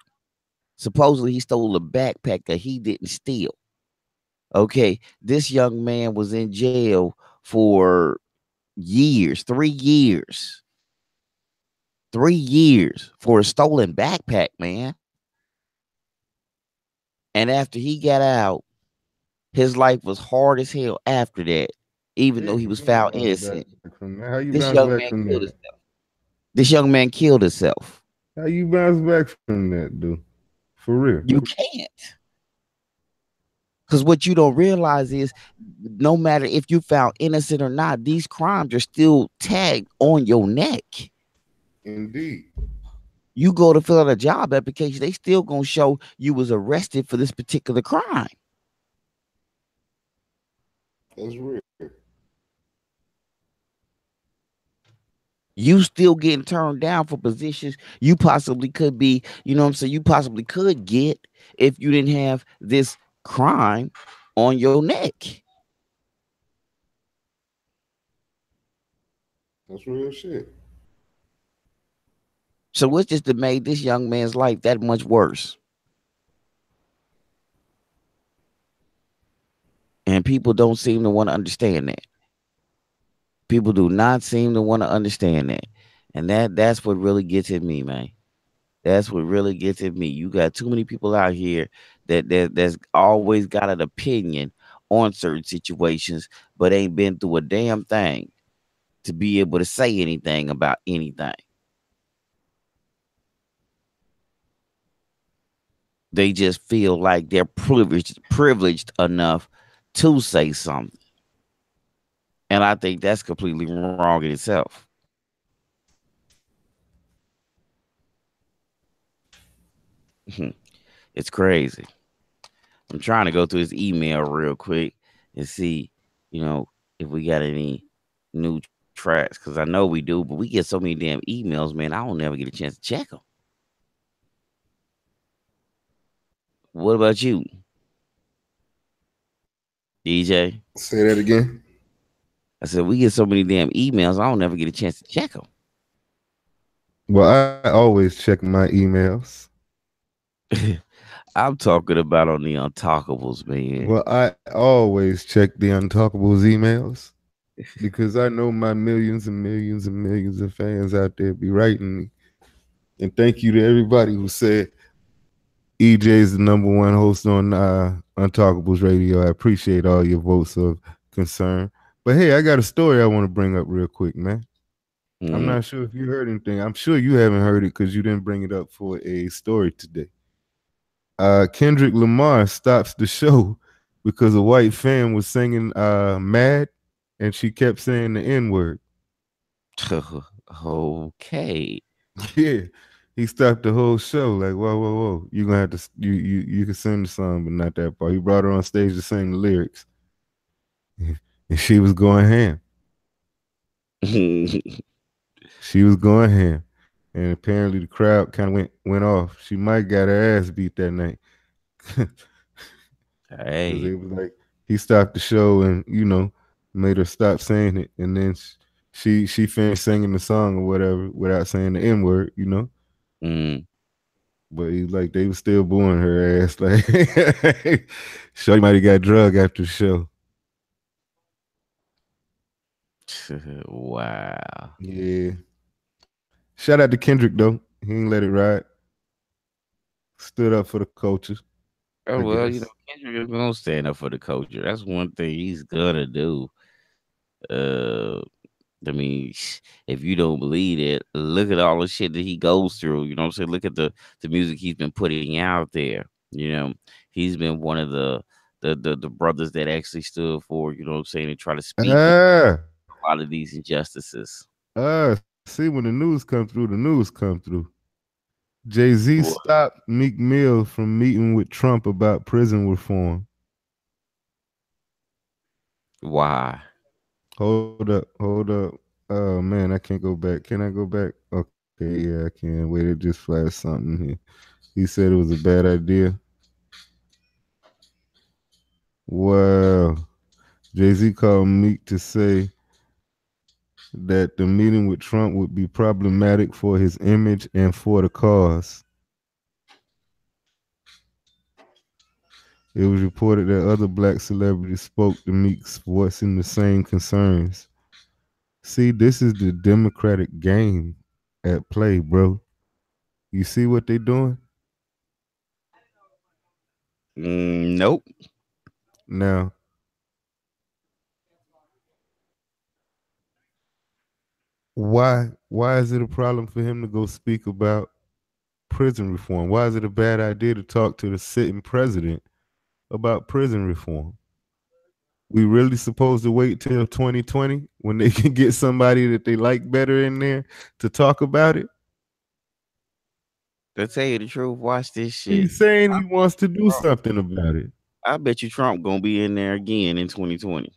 Supposedly he stole a backpack that he didn't steal. Okay, this young man was in jail for years, 3 years, 3 years for a stolen backpack, man. And after he got out, his life was hard as hell after that, even Yeah, though he you was can't found bounce back innocent. from that. How you bounce This back young man from that? killed himself. This young man killed himself. How you bounce back from that, dude? For real. You can't. Because what you don't realize is no matter if you found innocent or not, these crimes are still tagged on your neck. Indeed. You go to fill out a job application, they still gonna show you was arrested for this particular crime. That's real. You still getting turned down for positions you possibly could be, you know what I'm saying, you possibly could get if you didn't have this crime on your neck. That's real shit. So what's just made this young man's life that much worse? And people don't seem to want to understand that. People do not seem to want to understand that. And that's what really gets at me, man. That's what really gets at me. You got too many people out here that's always got an opinion on certain situations, but ain't been through a damn thing to be able to say anything about anything. They just feel like they're privileged enough to say something. And I think that's completely wrong in itself. It's crazy. I'm trying to go through his email real quick and see, you know, if we got any new tracks. Because I know we do, but we get so many damn emails, man. I don't never get a chance to check them. What about you, DJ? Say that again. I said, we get so many damn emails. I don't never get a chance to check them. Well, I always check my emails. I'm talking about on the Untalkables, man. Well, I always check the Untalkables emails because I know my millions and millions and millions of fans out there be writing me. And thank you to everybody who said EJ is the number one host on Untalkables Radio. I appreciate all your votes of concern. But hey, I got a story I want to bring up real quick, man. I'm Mm. not sure if you heard anything. I'm sure you haven't heard it because you didn't bring it up for a story today. Kendrick Lamar stops the show because a white fan was singing "Mad" and she kept saying the N word. Okay. Yeah, he stopped the whole show. Like, whoa, whoa, whoa! You gonna have to you can sing the song, but not that part. He brought her on stage to sing the lyrics, and she was going ham. She was going ham, and apparently the crowd kind of went off. She might got her ass beat that night. Because Hey. it was like he stopped the show and made her stop saying it, and then she finished singing the song or whatever without saying the N word, Mm. But he like they was still booing her ass like Shorty might have got drug after the show. Wow. Yeah. Shout out to Kendrick though. He ain't let it ride. Stood up for the coaches, Oh I well, guess. Kendrick is gonna stand up for the culture. That's one thing he's gonna do. Uh, I mean, if you don't believe it, look at all the shit that he goes through. You know what I'm saying? Look at the music he's been putting out there. You know, he's been one of the brothers that actually stood for, you know what I'm saying, and try to speak up Ah, a lot of these injustices. see, when the news come through, the news come through. Jay-Z Wha- stopped Meek Mill from meeting with Trump about prison reform. Why? Hold up, hold up. Oh man, I can't go back. Can I go back? Okay, yeah, I can. Wait, it just flashed something here. He said it was a bad idea. Wow. Jay-Z called Meek to say that the meeting with Trump would be problematic for his image and for the cause. It was reported that other black celebrities spoke to Meek's voicing the same concerns. See, this is the Democratic game at play, bro. You see what they doing? Nope. Now, why is it a problem for him to go speak about prison reform? Why is it a bad idea to talk to the sitting president about prison reform? We really supposed to wait till 2020 when they can get somebody that they like better in there to talk about it? To tell you the truth, watch this shit. He's saying he wants to do something about it. I bet you Trump gonna be in there again in 2020.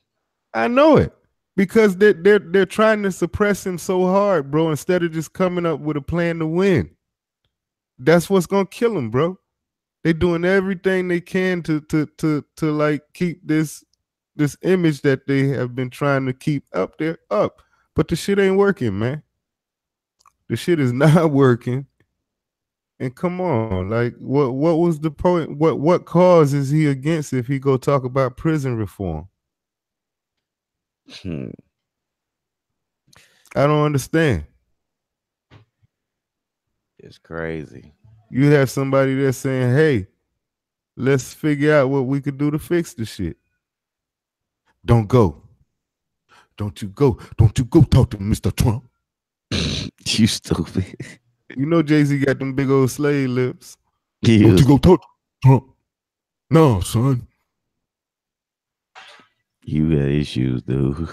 I know it because they're trying to suppress him so hard, bro. Instead of just coming up with a plan to win, that's what's gonna kill him, bro. They're doing everything they can to like keep this image that they have been trying to keep up there up, but the shit ain't working, man. The shit is not working. And come on, like what was the point? What cause is he against if he go talk about prison reform? Hmm. I don't understand. It's crazy. You have somebody there saying, "Hey, let's figure out what we could do to fix the shit." Don't go. Don't you go. Don't you go talk to Mr. Trump. You stupid. You know Jay-Z got them big old slave lips. He Don't is- you go talk to Trump. No, son. You got issues, dude.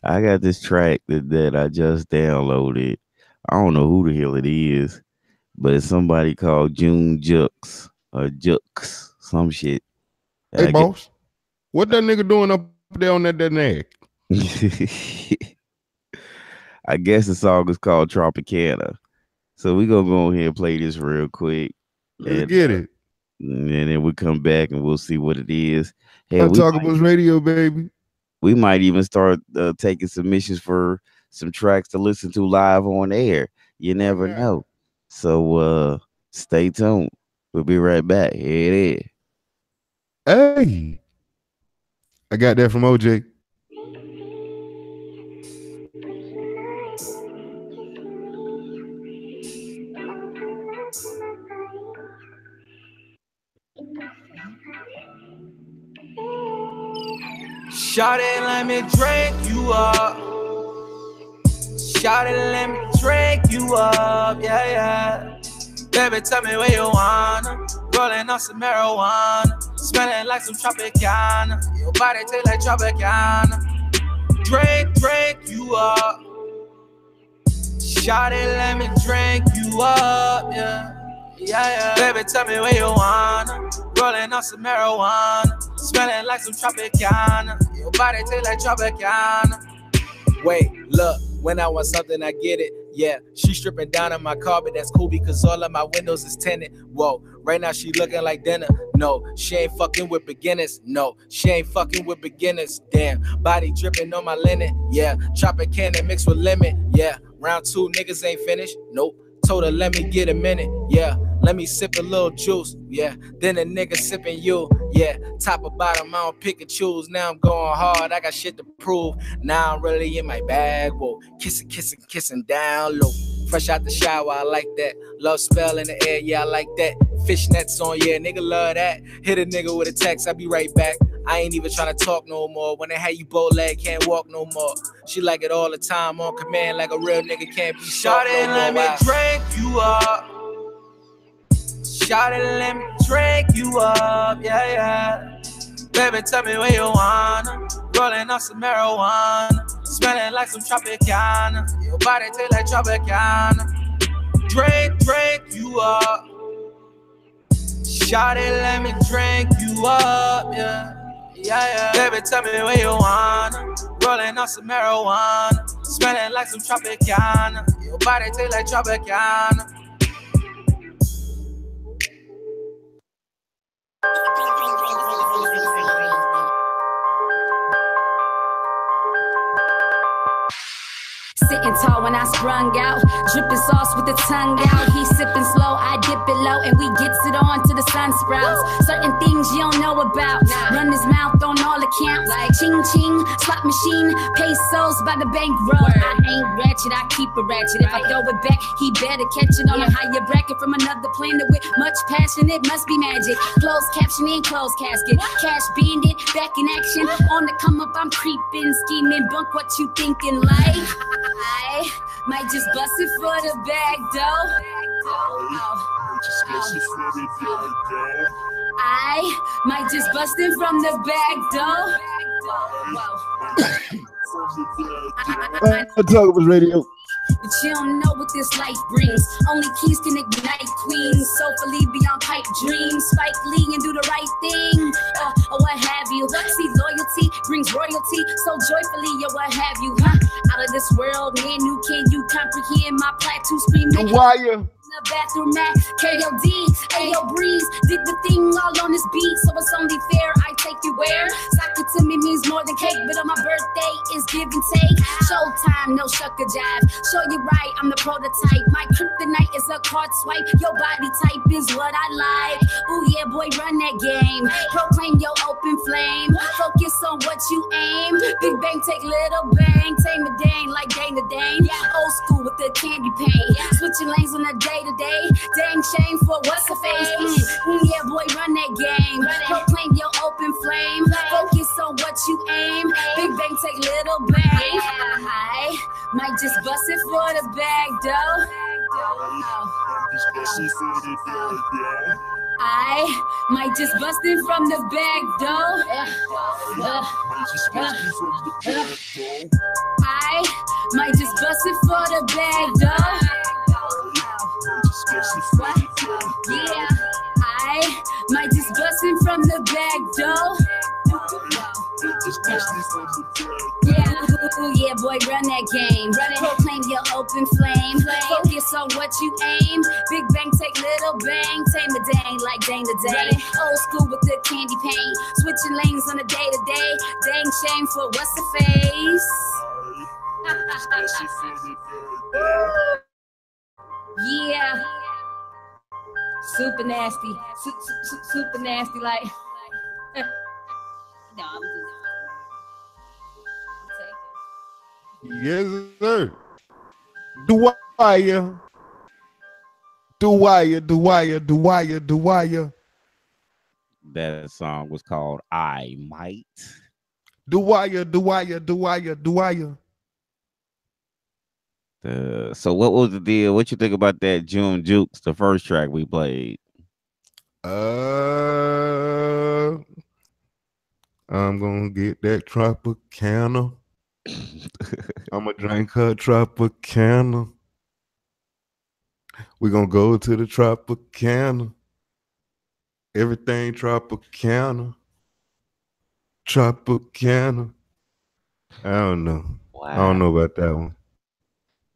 I got this track that I just downloaded. I don't know who the hell it is, but it's somebody called June Jux or Jux, some shit. Hey, I get- boss. What that nigga doing up there on that neck? I guess the song is called Tropicana. So we gonna go ahead and play this real quick, Let's and, get it. and then we come back and we'll see what it is. Hell, Untalkables Radio, baby. we might even start taking submissions for some tracks to listen to live on air. You never not? know. So stay tuned. We'll be right back. Here it is. Hey. I got that from OJ. Shawty, let me drink you up. Shawty, let me drink you up. Yeah, yeah. Baby, tell me where you wanna. Rolling on some marijuana. Smelling like some Tropicana. Your body taste like Tropicana. Drink you up. Shawty, let me drink you up. Yeah. Yeah, yeah. Baby, tell me where you wanna. Rolling on some marijuana. Smelling like some Tropicana. Your body taste like Tropicana. Wait, look, when I want something, I get it. Yeah, she stripping down on my car, but that's cool because all of my windows is tinted. Whoa, right now she looking like dinner. No, she ain't fucking with beginners. No, she ain't fucking with beginners. Damn, body dripping on my linen. Yeah, Tropicana mixed with lemon. Yeah, round two, niggas ain't finished. Nope, told her let me get a minute. Yeah, let me sip a little juice. Yeah, then a nigga sipping you. Yeah, top or bottom, I don't pick and choose. Now I'm going hard, I got shit to prove. Now I'm really in my bag. Whoa, kissing down low. Fresh out the shower, I like that. Love spell in the air, yeah, I like that. Fishnets on, yeah, nigga love that. Hit a nigga with a text, I'll be right back. I ain't even tryna talk no more. When they had you bow leg, can't walk no more. She like it all the time, on command, like a real nigga can't be short no more. Shawty, let me drink you up. Shawty, let me drink you up, yeah, yeah. Baby, tell me where you wanna. Rolling up some marijuana. Smelling like some Tropicana. Your body taste like Tropicana. Drink you up. Shawty, let me drink you up, yeah. Yeah, yeah. Baby, tell me where you wanna. Rolling up some marijuana. Smelling like some Tropicana. Your body taste like Tropicana. Sitting tall when I sprung out, dripping sauce with the tongue out. He sipping slow, I dip it low, and we gets it on to the sun sprouts. Certain things you don't know about. Run his mouth on all accounts. Like ching ching, slot machine, pesos by the bankroll. I ain't ratchet, I keep it ratchet. If I throw it back, he better catch it on a higher bracket from another planet with much passion. It must be magic. Closed caption and closed casket. Cash bandit, back in action. On the come up, I'm creeping, scheming. Bunk what you thinking like. I might just bust it for the bag, though. I might just bust it from the bag, though. Untalkables Radio. But you don't know what this life brings. Only keys can ignite queens. Soulfully beyond pipe dreams. Spike Lee and do the right thing. Or what have you. See, loyalty brings royalty. So joyfully, or what have you. Out of this world, man, who can you comprehend my plateau screaming? Wire. The bathroom at KOD, Ayo Breeze, did the thing all on this beat, so it's only fair I take you where. Soccer to me means more than cake, but on my birthday is give and take. Showtime, no shucker jive. Show you right, I'm the prototype. My kryptonite is a card swipe. Your body type is what I like. Ooh yeah, boy, run that game. Proclaim your open flame. Focus on what you aim. Big bang, take little bang. Tame a dang like Dana Dane. Old school with the candy paint. Switching lanes on the day to day. Dang shame for what's the face. Yeah, boy, run that game. Proclaim your open flame. Focus on what you aim. Big bang, take little bang. I might just bust it for the bag, though. I might just bust it from the bag, though. I might just bust it for the bag, though. Yeah, I might just bust it from the bag, though. Yeah, boy, run that game. Proclaim your open flame. Focus on what you aim. Big bang, take little bang. Tame a dang like Dana Dane. Old school with the candy paint. Switching lanes on a day to day. Dang shame for what's the face. Yeah. Super nasty. Super nasty, like. No, I'm just. Yes, sir. Do wire. That song was called I Might. Do wire. So what was the deal? What you think about that June Jukes, the first track we played? I'm gonna get that Tropicana. I'm gonna drink her Tropicana. We're gonna go to the Tropicana. Everything Tropicana. I don't know. Wow. I don't know about that one.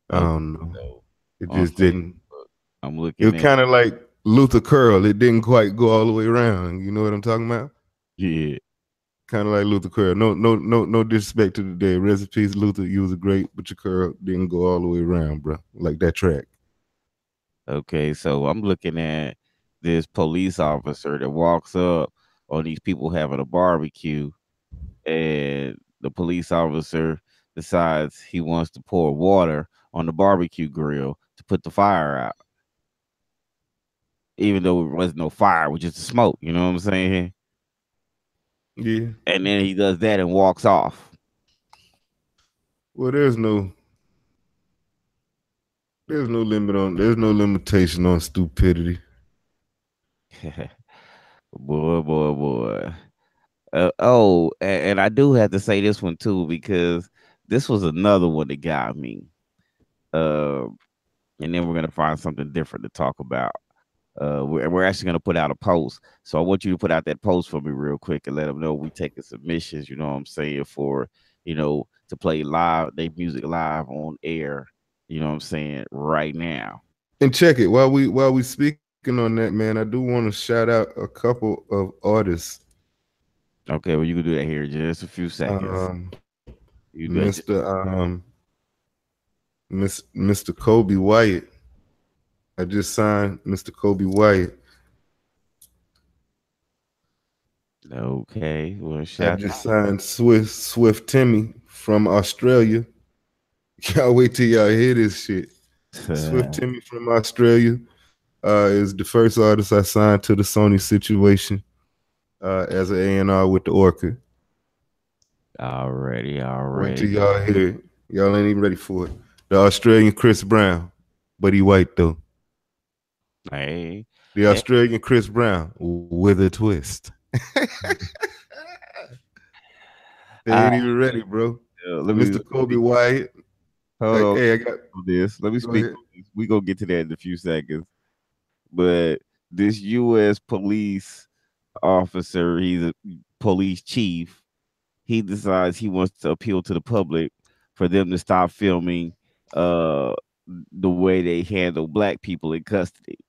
I don't know. It just didn't. I'm looking. It was kind of like Luther Curl. It didn't quite go all the way around. You know what I'm talking about? Yeah. Kind of like Luther Curl. No disrespect to the day. Rest in peace, Luther. You was a great, but your curl didn't go all the way around, bro. Like that track. Okay, so I'm looking at this police officer that walks up on these people having a barbecue, and the police officer decides he wants to pour water on the barbecue grill to put the fire out, even though it was no fire, it was just the smoke. You know what I'm saying? Yeah. And then he does that and walks off. Well, there's no limitation on stupidity. Boy, boy, boy. Oh, and I do have to say this one too because this was another one that got me. Uh, and then we're gonna find something different to talk about. We're actually gonna put out a post, so I want you to put out that post for me real quick and let them know we taking submissions. You know what I'm saying for to play live, they music live on air. You know what I'm saying right now. And check it while we speaking on that, man. I do want to shout out a couple of artists. Okay, well you can do that here in just a few seconds. You do that. Mr. Kobe Wyatt. I just signed Mr. Kobe Wyatt. Okay, well I shout just signed Swift Timmy from Australia. Y'all wait till y'all hear this shit. Swift Timmy from Australia is the first artist I signed to the Sony situation as an A&R with the Orchid. already. Wait till y'all hear it. Y'all ain't even ready for it. The Australian Chris Brown, but he white though. Hey, The Australian Chris Brown with a twist. They ain't even ready, bro. Mr. Kobe Wyatt. Hold on. Hey, I got this. Let me speak. ahead. We gonna get to that in a few seconds. But this U.S. police officer, he's a police chief. He decides he wants to appeal to the public for them to stop filming the way they handle black people in custody,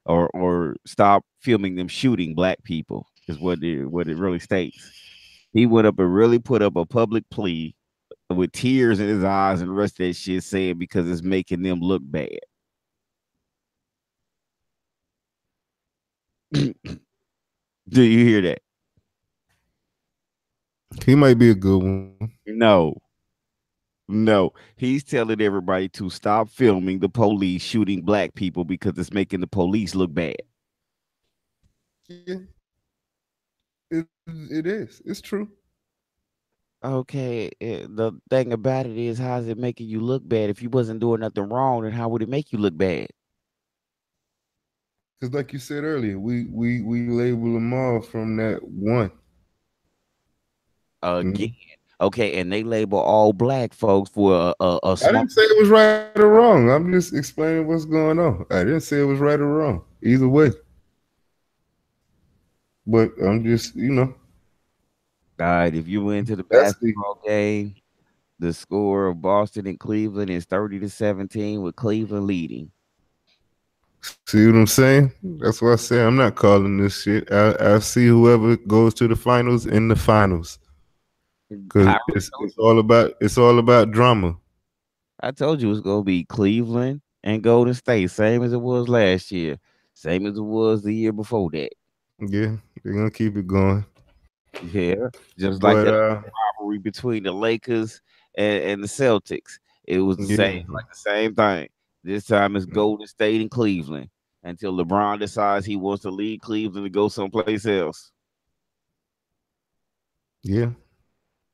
or stop filming them shooting black people is what it really states. He went up and really put up a public plea with tears in his eyes and the rest of that shit, saying because it's making them look bad. Do you hear that? He might be a good one. No. No. He's telling everybody to stop filming the police shooting black people because it's making the police look bad. Yeah. It is. It's true. Okay, the thing about it is, how is it making you look bad? If you wasn't doing nothing wrong, then how would it make you look bad? Because like you said earlier, we label them all from that one. Again. Okay, and they label all black folks for a I small. didn't say it was right or wrong. I'm just explaining what's going on. I didn't say it was right or wrong. Either way. But I'm just, All right, if you went to the that's the basketball game, the score of Boston and Cleveland is 30-17 with Cleveland leading. see what I'm saying? That's what I say. I'm not calling this shit. I see whoever goes to the finals in the finals. Because it's all about drama. I told you it's gonna be Cleveland and Golden State, same as it was last year, same as it was the year before that. Yeah, they're gonna keep it going. Yeah, just like But that rivalry between the Lakers and the Celtics. It was the yeah, same thing. This time it's Golden State and Cleveland until LeBron decides he wants to leave Cleveland to go someplace else. yeah,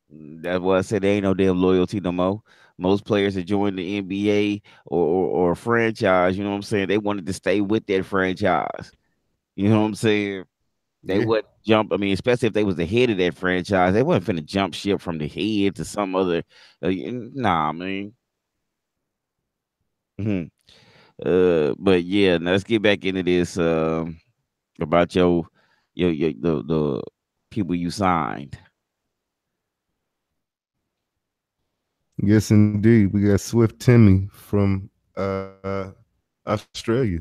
That's why I said there ain't no damn loyalty no more. Most players that join the NBA or a franchise, you know what I'm saying, they wanted to stay with that franchise. You know what I'm saying? They yeah. would jump. I mean, especially if they was the head of that franchise, they wasn't finna jump ship from the head to some other. Nah, I mean. Mhm. But yeah, now let's get back into this. About your the people you signed. Yes, indeed. We got Swift Timmy from Australia.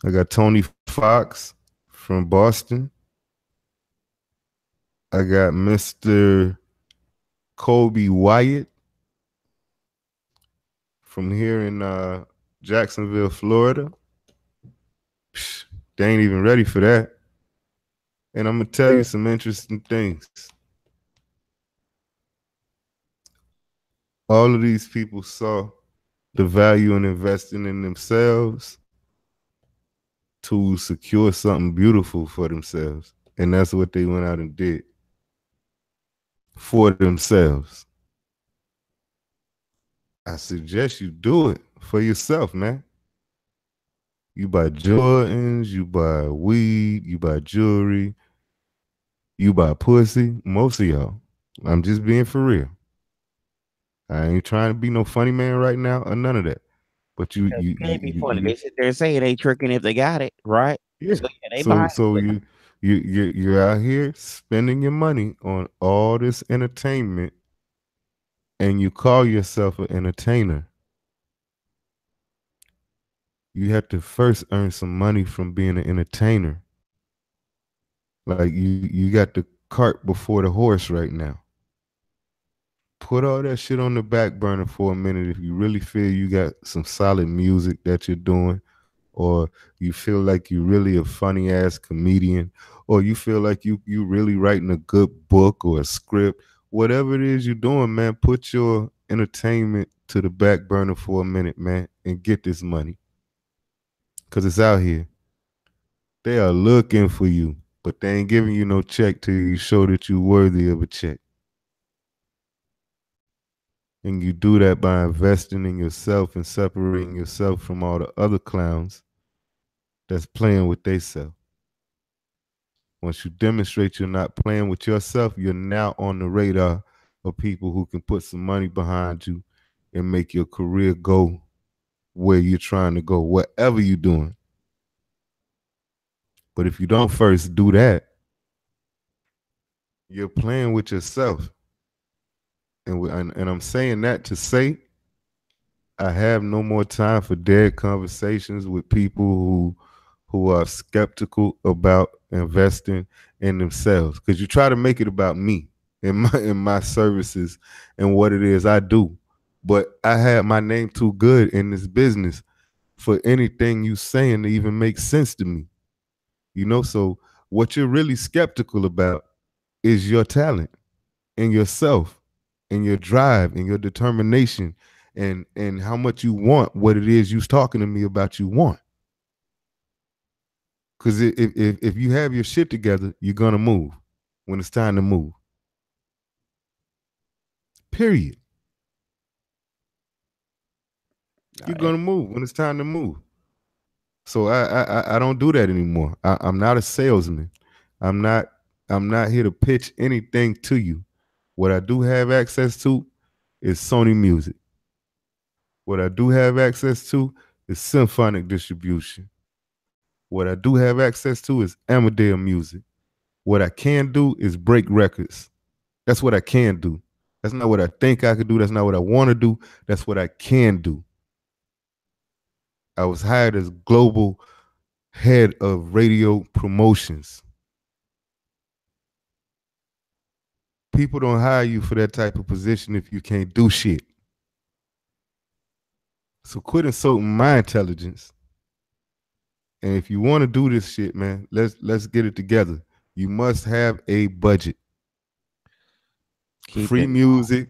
I got Tony Fox from Boston. I got Mr. Kobe Wyatt from here in Jacksonville, Florida. Psh, they ain't even ready for that. And I'm gonna tell you some interesting things. All of these people saw the value in investing in themselves to secure something beautiful for themselves. And that's what they went out and did for themselves. I suggest you do it for yourself, man. You buy Jordans, you buy weed, you buy jewelry, you buy pussy. Most of y'all. I'm just being for real. I ain't trying to be no funny man right now or none of that. But you Because you you you can't be you, funny. you They sit there and say it ain't tricking if they got it, right? yeah. So yeah, they buy So it. so But you're out here spending your money on all this entertainment, and you call yourself an entertainer. You have to first earn some money from being an entertainer. Like you got the cart before the horse right now. Put all that shit on the back burner for a minute if you really feel you got some solid music that you're doing, or you feel like you really a funny ass comedian, or you feel like you really writing a good book or a script. Whatever it is you're doing, man, put your entertainment to the back burner for a minute, man, and get this money. Cause it's out here. They are looking for you, but they ain't giving you no check till you show that you're worthy of a check. And you do that by investing in yourself and separating yourself from all the other clowns that's playing with theyself. Once you demonstrate you're not playing with yourself, you're now on the radar of people who can put some money behind you and make your career go where you're trying to go, whatever you're doing. But if you don't first do that, you're playing with yourself. And I'm saying that to say I have no more time for dead conversations with people who are skeptical about investing in themselves. Because you try to make it about me and my services and what it is I do. But I have my name too good in this business for anything you saying to even make sense to me. So what you're really skeptical about is your talent and yourself and your drive and your determination and how much you want what it is you're talking to me about you want. Because if you have your shit together, you're going to move when it's time to move. Period. You're going to move when it's time to move. So I don't do that anymore. I'm not a salesman. I'm not here to pitch anything to you. What I do have access to is Sony Music. What I do have access to is symphonic distribution. What I do have access to is Amadeo Music. What I can do is break records. That's what I can do. That's not what I think I could do. That's not what I want to do. That's what I can do. I was hired as global head of radio promotions. People don't hire you for that type of position if you can't do shit. So quit insulting my intelligence. And if you want to do this shit, man, let's get it together. You must have a budget. Free music,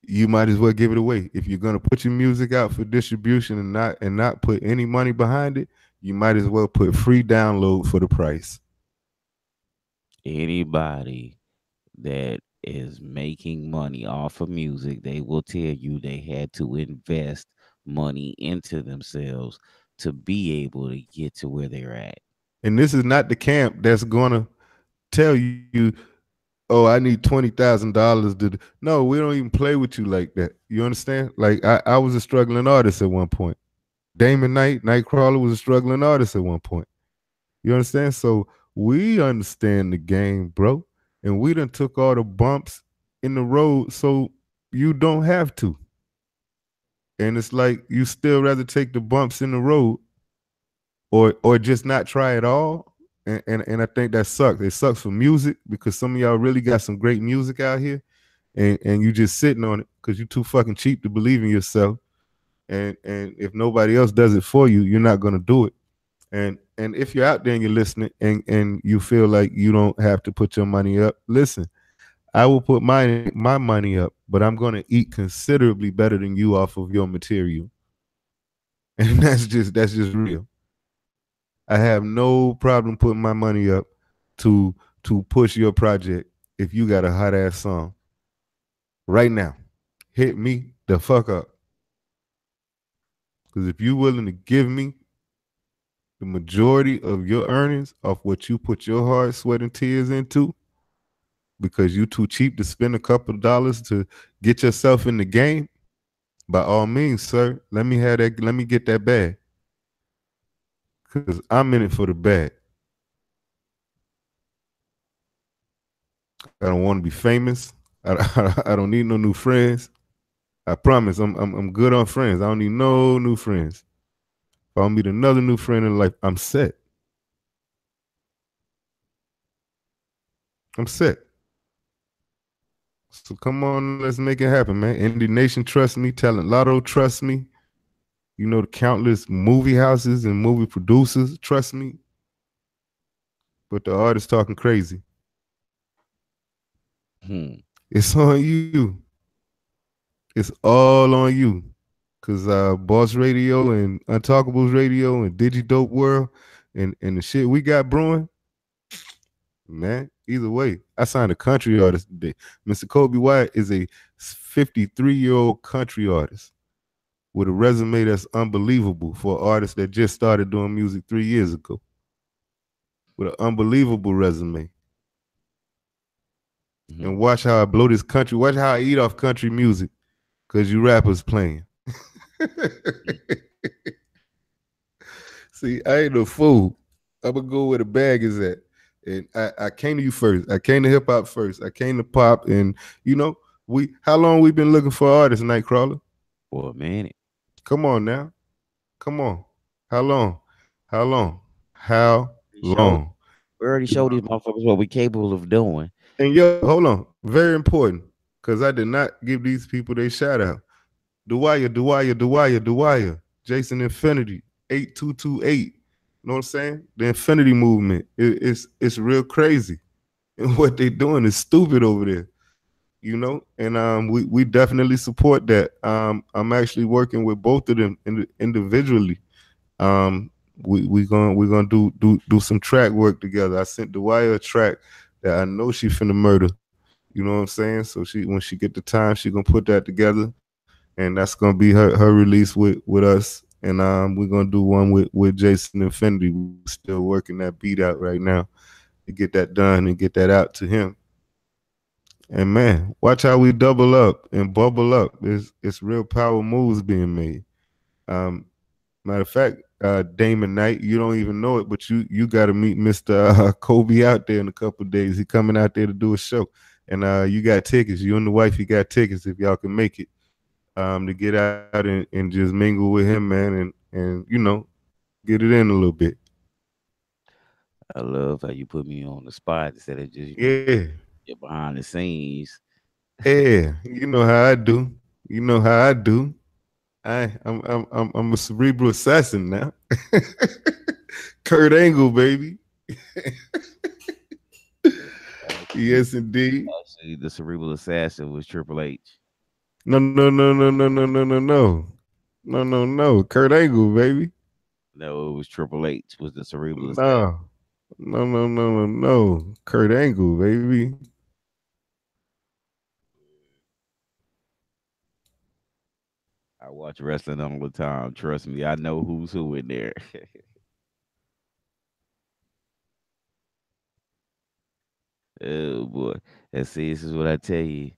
you might as well give it away. If you're gonna put your music out for distribution and not put any money behind it, you might as well put free download for the price. Anybody that is making money off of music, they will tell you they had to invest money into themselves to be able to get to where they're at. And this is not the camp that's gonna tell you, oh, I need $20,000 to. No, we don't even play with you like that. You understand? Like I was a struggling artist at one point. Damon Nightcrawler was a struggling artist at one point. You understand? So we understand the game, bro. And we done took all the bumps in the road so you don't have to. And it's like you still rather take the bumps in the road or just not try at all. And I think that sucks. It sucks for music because some of y'all really got some great music out here and you just sitting on it because you're too fucking cheap to believe in yourself. And if nobody else does it for you, you're not gonna do it. And if you're out there and you're listening and you feel like you don't have to put your money up, listen, I will put my money up, but I'm gonna eat considerably better than you off of your material. And that's just real. I have no problem putting my money up to push your project if you got a hot ass song. Right now, hit me the fuck up. Because if you're willing to give me the majority of your earnings off what you put your hard sweat and tears into because you too cheap to spend a couple of dollars to get yourself in the game, by all means, sir, let me have that. Let me get that bag because I'm in it for the bag. I don't want to be famous. I don't need no new friends. I promise. I'm good on friends. I don't need no new friends. If I don't meet another new friend in life, I'm set. I'm set. So come on, let's make it happen, man. Indie Nation trust me. Talent Lotto trust me. You know, the countless movie houses and movie producers trust me. But the artists talking crazy. It's on you. It's all on you. Cause Boss Radio and Untalkables Radio and DigiDope World and the shit we got brewing, man, either way. I signed a country artist today. Mr. Kobe White is a 53-year-old country artist with a resume that's unbelievable for an artist that just started doing music 3 years ago. With an unbelievable resume. And watch how I blow this country. Watch how I eat off country music. Cause you rappers playing. See, I ain't no fool. I'm gonna go where the bag is at. And I came to you first. I came to hip hop first. I came to pop, and you know, how long we been looking for artists, Nightcrawler? For a minute. Come on now. Come on. How long? How long? How long? We already showed these motherfuckers what we capable of doing. And yo, hold on. Very important. Because I did not give these people their shout out. Dwyer, Jason Infinity, 8228. You know what I'm saying? The Infinity Movement. It's real crazy. And what they doing is stupid over there. You know? And we definitely support that. I'm actually working with both of them individually. We're gonna do some track work together. I sent Dwyer a track that I know she finna murder. You know what I'm saying? So when she get the time, she gonna put that together, and that's gonna be her release with us. And we're gonna do one with Jason Infinity. We're still working that beat out right now to get that done and get that out to him. And man, watch how we double up and bubble up. It's real power moves being made. Matter of fact, Damon Knight, you don't even know it, but you got to meet Mr. Kobe out there in a couple of days. He coming out there to do a show. And you got tickets. You and the wife, you got tickets if y'all can make it to get out and just mingle with him, man, and you know, get it in a little bit. I love how you put me on the spot instead of just get behind the scenes. Yeah, you know how I do. You know how I do. I'm a cerebral assassin now. Kurt Angle, baby. Yes, indeed. Actually, the cerebral assassin was Triple H. No. Kurt Angle, baby. No, it was Triple H was the cerebral assassin. No. Kurt Angle, baby. I watch wrestling all the time. Trust me, I know who's who in there. Oh boy. And see, this is what I tell you.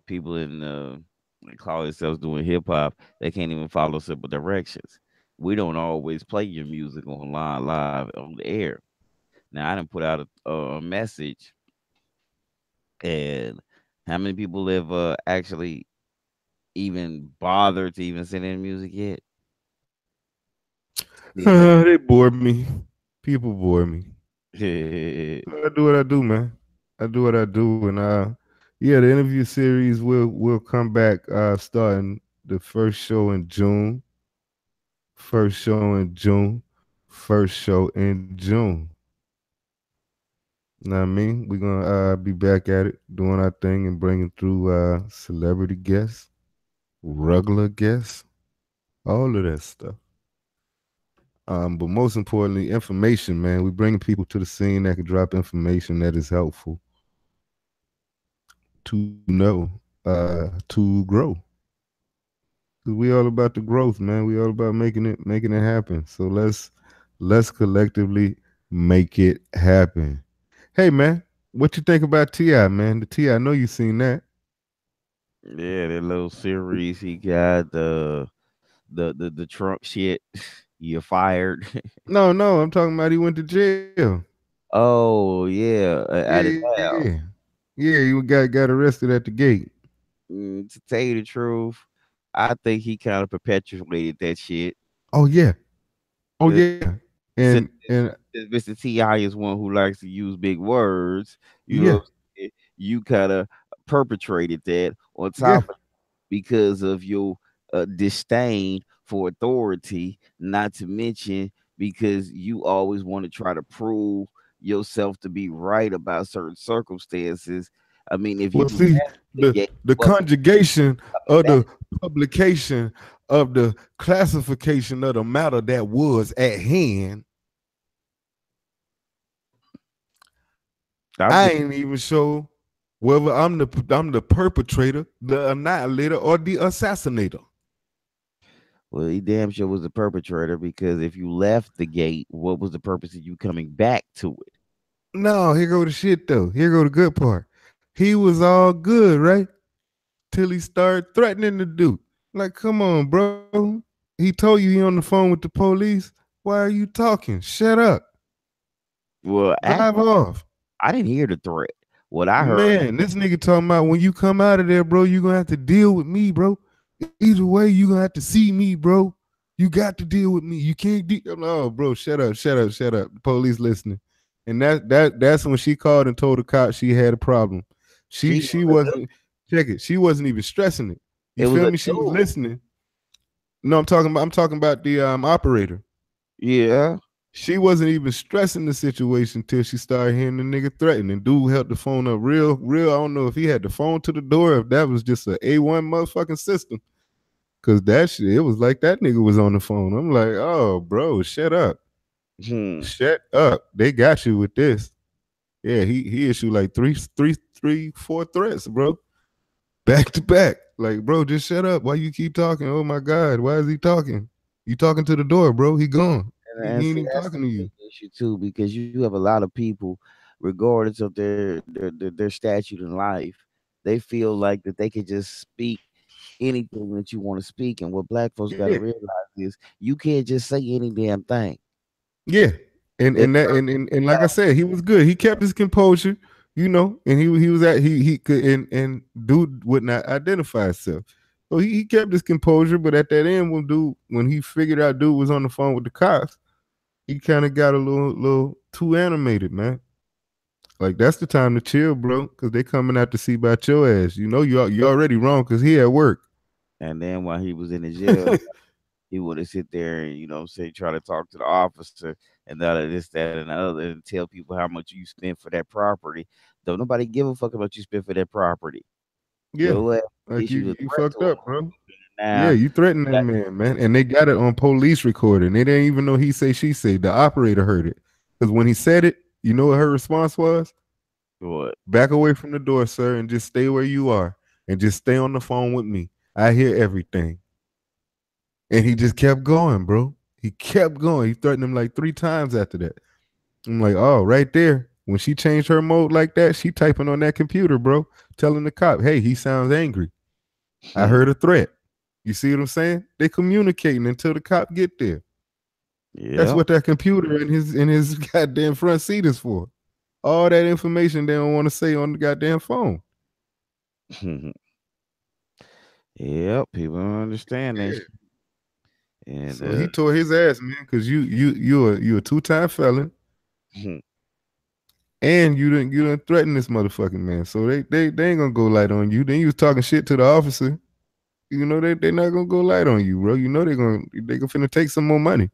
People they call themselves doing hip hop, they can't even follow simple directions. We don't always play your music online live on the air. Now I didn't put out a message, and how many people have actually even bothered to even send in music yet? They bore me. People bore me. I do what I do, man. I do what I do, and yeah, the interview series will come back starting the first show in June. First show in June. First show in June. Know what I mean? We're gonna be back at it, doing our thing and bringing through celebrity guests, regular guests, all of that stuff. But most importantly, information, man. We bringing people to the scene that can drop information that is helpful to know, to grow. Cause we all about the growth, man. We all about making it happen. So let's Let's collectively make it happen. Hey man, what you think about Ti, man? The Ti, I know you seen that. Yeah, that little series he got the Trump shit. You're fired. No, no, I'm talking about he went to jail. Oh yeah, Yeah, out of yeah, town. yeah. Yeah, he got arrested at the gate. To tell you the truth, I think he kind of perpetuated that shit. Oh yeah. Oh Uh, yeah. Since, And since Mr. Ti is one who likes to use big words, you know, yeah, what I'm saying? You kind of perpetrated that on yeah. top of because of your disdain for authority, not to mention because you always want to try to prove yourself to be right about certain circumstances. I mean, if you Well, see, left the the gate, the wasn't conjugation coming of back, the publication of the classification of the matter that was at hand, I'm I just ain't even sure whether I'm the perpetrator, the annihilator, or the assassinator. well, he damn sure was the perpetrator because if you left the gate, what was the purpose of you coming back to it? No, here go the shit though. Here go the good part. He was all good, right? Till he started threatening the dude. Like, come on, bro. He told you he on the phone with the police. Why are you talking? Shut up. Well, Drive off. I didn't hear the threat. What I heard, Man, this nigga talking about when you come out of there, bro, you gonna have to deal with me, bro. Either way, you gonna have to see me, bro. You got to deal with me. You can't no, bro, shut up, shut up, shut up. The police listening. And that's when she called and told the cops she had a problem. she She wasn't check it, she wasn't even stressing it. You it was feel a me? She was dude. listening. No, I'm talking about the operator. Yeah. She wasn't even stressing the situation till she started hearing the nigga threatening. Dude held the phone up real. I don't know if he had the phone to the door, if that was just a A1 motherfucking system. Cause that shit, it was like that nigga was on the phone. I'm like, oh, bro, shut up. Hmm. Shut up. They got you with this. Yeah, he issued like four threats, bro. Back to back. Like, bro, just shut up. Why you keep talking? Oh my God, why is he talking? You talking to the door, bro. He gone. He And ain't see, even that's talking the to big you. issue too, because you have a lot of people, regardless of their statute in life, they feel like that they can just speak anything that you want to speak. And what black folks got Yeah. to realize is you can't just say any damn thing. Yeah, There's and like I said, he was good. He kept his composure, and he was at he could and dude would not identify himself, so he kept his composure. But at that end, when he figured out dude was on the phone with the cops, he kind of got a little too animated, man. Like that's the time to chill, bro, because they coming out to see about your ass. You know you already wrong because he at work. and then while he was in the jail, he would have sit there and say try to talk to the officer and that this, that, and the other, and tell people how much you spent for that property. Don't nobody give a fuck about you spent for that property. Yeah, Your ass like issued a you threat fucked to him. up, bro. Yeah, Now, you threatened that man, and they got it on police recording. They didn't even know he say she say. The operator heard it because when he said it, you know what her response was? what? Back away from the door, sir, and just stay where you are, and just stay on the phone with me. I hear everything. And he just kept going, bro. He kept going. He threatened him like 3 times after that. I'm like, oh, right there. When she changed her mode like that, she typing on that computer, bro, telling the cop, hey, he sounds angry. I heard a threat. You see what I'm saying? They communicating until the cop get there. That's Yeah. what that computer in his goddamn front seat is for. All that information they don't want to say on the goddamn phone. Yep, people don't understand that. Yeah. And So he tore his ass, man, because you a 2-time felon, and you didn't threaten this motherfucking man. So they ain't gonna go light on you. Then you was talking shit to the officer. They not gonna go light on you, bro. They gonna finna take some more money.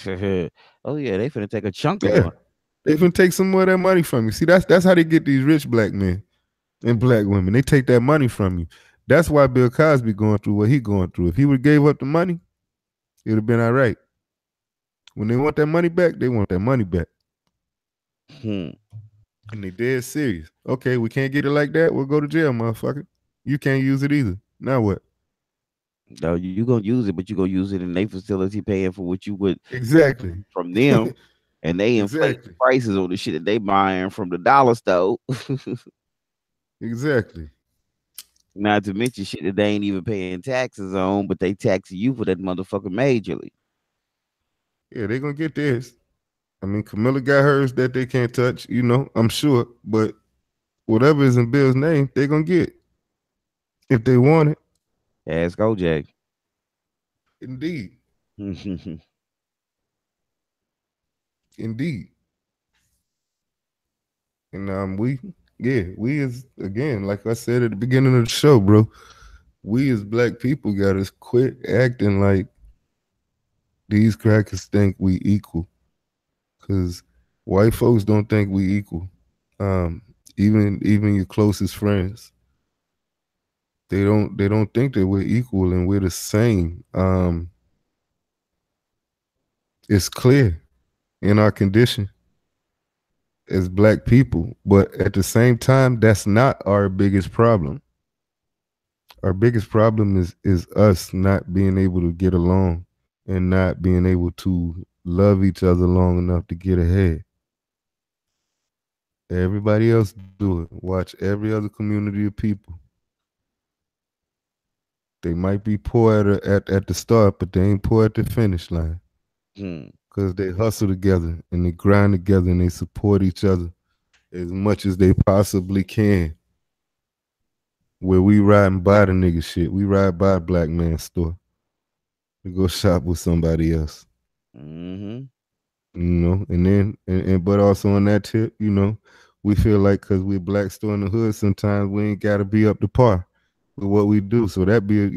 oh yeah, they finna take a chunk of Yeah. money. They finna take some more of that money from you. See, that's how they get these rich black men and black women. They take that money from you. That's why Bill Cosby going through what he going through. If he would have gave up the money, it would have been all right. When they want that money back, they want that money back. Hmm. And they dead serious. Okay, we can't get it like that. We'll go to jail, motherfucker. You can't use it either. Now what? No, you gonna use it, but you gonna use it in their facility, paying for what you would Exactly. from them, and they inflate the Exactly. prices on the shit that they buying from the dollar store. Exactly. Not to mention shit that they ain't even paying taxes on, but they taxing you for that motherfucker majorly. Yeah, they're gonna get theirs. I mean, Camilla got hers that they can't touch, I'm sure. But whatever is in Bill's name, they're gonna get if they want it. Ask OJ. Indeed. Indeed. And we as again, like I said at the beginning of the show, bro, we as black people gotta quit acting like these crackers think we equal. Cause white folks don't think we equal. Um, even your closest friends, they don't think that we're equal and we're the same. It's clear in our condition as black people, but at the same time, that's not our biggest problem. Our biggest problem is us not being able to get along and not being able to love each other long enough to get ahead. Everybody else do it. Watch every other community of people. They might be poor at the start, but they ain't poor at the finish line Hmm. because they hustle together and they grind together and they support each other as much as they possibly can. Where we riding by the nigga shit, we ride by a black man's store to go shop with somebody else. Mm-hmm. And then but also on that tip, we feel like because we're black still in the hood, sometimes we ain't got to be up to par with what we do. So that be,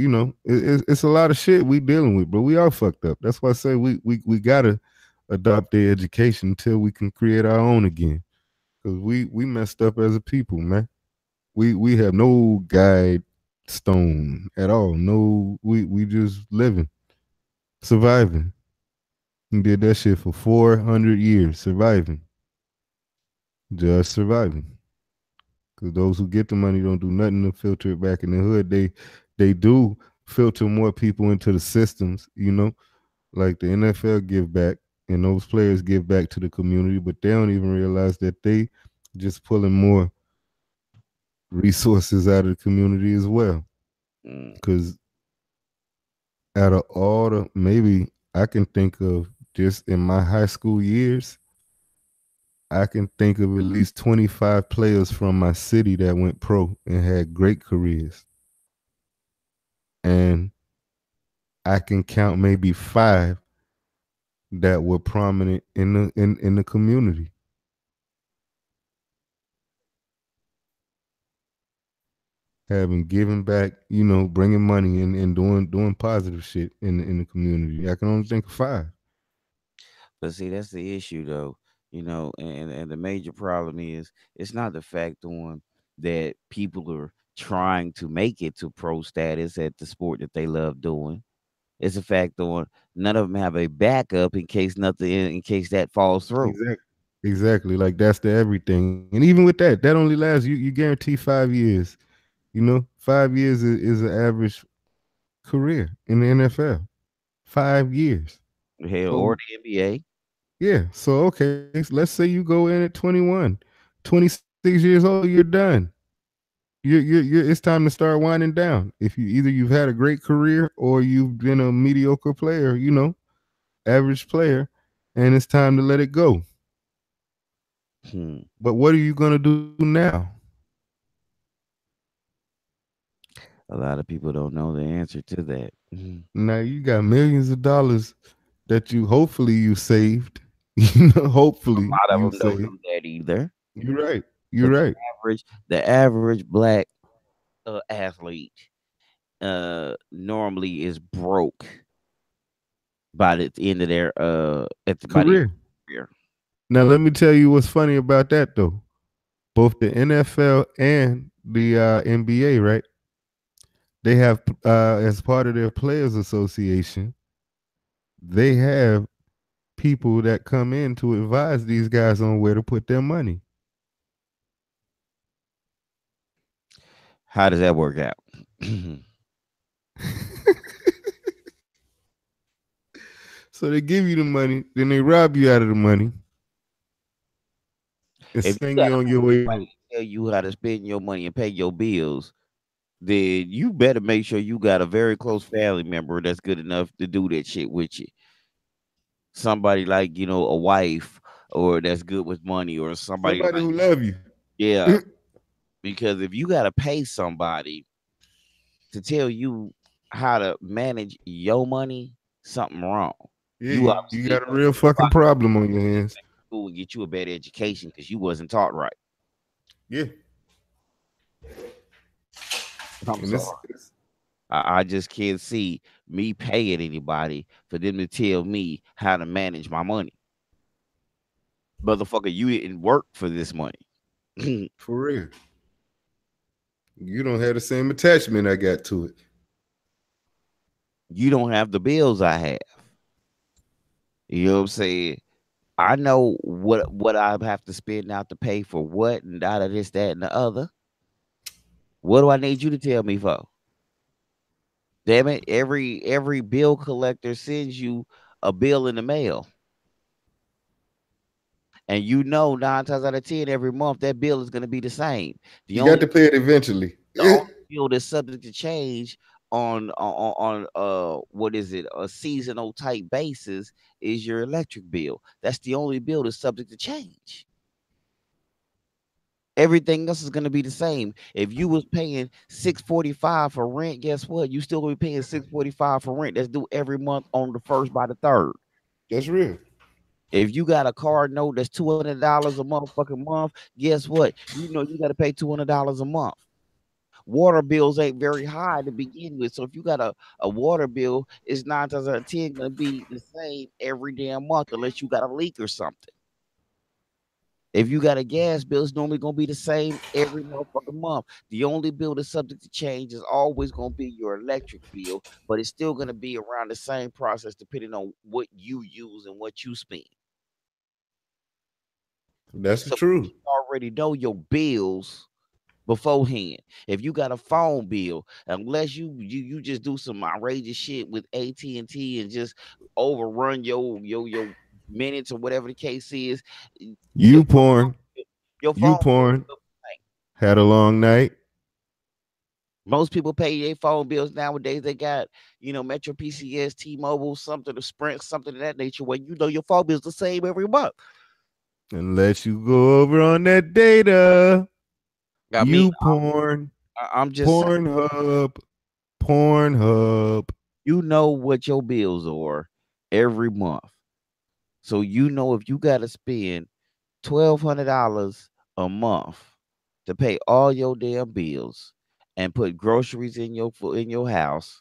it's a lot of shit we dealing with, bro. We all fucked up. That's why I say we gotta adopt their education until we can create our own again. Because we messed up as a people, man. We have no guide stone at all. No, we just living, surviving. We did that shit for 400 years, surviving, just surviving. Because those who get the money don't do nothing to filter it back in the hood. They do filter more people into the systems, like the NFL give back and those players give back to the community, but they don't even realize that they just pulling more resources out of the community as well. Mm. Because out of all the, maybe I can think of just in my high school years, I can think of at least 25 players from my city that went pro and had great careers. And I can count maybe 5 that were prominent in the community. Having given back, bringing money and doing positive shit in the community. I can only think of 5. But see, that's the issue, though. And the major problem is it's not the fact on that people are trying to make it to pro status at the sport that they love doing. It's a fact on none of them have a backup in case nothing, in case that falls through. Exactly. Exactly. Like that's the everything. And even with that only lasts you guarantee 5 years. 5 years is an average career in the NFL. 5 years. Hell, or So the NBA. yeah. So okay, let's say you go in at 21, 26 years old, you're done. You're it's time to start winding down. If you've had a great career or you've been a mediocre player, average player, and it's time to let it go. Hmm. But what are you gonna do now? A lot of people don't know the answer to that. Mhm. Now you got millions of dollars that you hopefully you saved. A Hopefully lot of you them don't saved. do that either. You're right. You're But right. the average black athlete normally is broke by the end of their by the Career. year. Now let me tell you what's funny about that though. Both the NFL and the NBA, right? They have as part of their players association, they have people that come in to advise these guys on where to put their money. How does that work out? So they give you the money, then they rob you out of the money and If you send got you on your way home. to tell you how to spend your money and pay your bills, then you better make sure you got a very close family member that's good enough to do that shit with you. Somebody like, a wife or that's good with money or somebody Somebody like, who love you. yeah, because if you got to pay somebody to tell you how to manage your money, something wrong. Yeah, You you got obviously a real fucking problem on your hands. school and get you a better education because you wasn't taught right. Yeah. I'm And sorry. I just can't see me paying anybody for them to tell me how to manage my money. Motherfucker, you didn't work for this money. for real. You don't have the same attachment I got to it. You don't have the bills I have. You know what I'm saying? I know what I have to spend out to pay for what and out of this, that, and the other. What do I need you to tell me for? Damn it! Every bill collector sends you a bill in the mail, and 9 times out of 10 every month that bill is going to be the same. The You got only to pay it eventually. the only bill that's subject to change on what is it, a seasonal type basis is your electric bill. That's the only bill that's subject to change. Everything else is gonna be the same. If you was paying 645 for rent, guess what? You still gonna be paying 645 for rent. That's due every month on the first by the third. That's real. If you got a card note that's $200 a motherfucking month, guess what? You got to pay $200 a month. Water bills ain't very high to begin with. So if you got a water bill, it's 9 times out of 10 gonna be the same every damn month unless you got a leak or something. If you got a gas bill, it's normally gonna be the same every motherfucking month. The only bill that's subject to change is always gonna be your electric bill, but it's still gonna be around the same process depending on what you use and what you spend. That's the So truth. you already know your bills beforehand. If you got a phone bill, unless you just do some outrageous shit with AT&T and just overrun your minutes or whatever the case is, You your porn. your You phone bill porn. will be the same. Had a long night. Most people pay their phone bills nowadays. They got, Metro PCS, T-Mobile, something, to Sprint, something of that nature, where your phone bill's the same every month. And let you go over on that data. I mean, You porn. I'm just saying, Pornhub. Pornhub. you know what your bills are every month. So if you got to spend $1,200 a month to pay all your damn bills and put groceries in your house,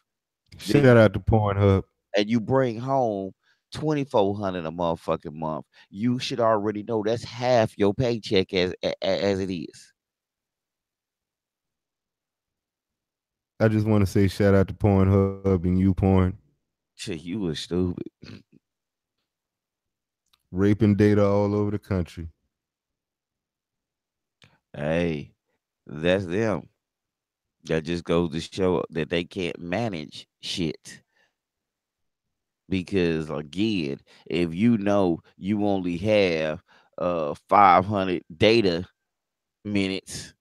Shout then out to Pornhub. and you bring home 2,400 a motherfucking month, you should already know that's half your paycheck as it is. I just want to say shout out to Pornhub and you porn. Shit, you was stupid. Raping data all over the country. Hey, that's them. That just goes to show that they can't manage shit. Because again, if you only have 500 data minutes,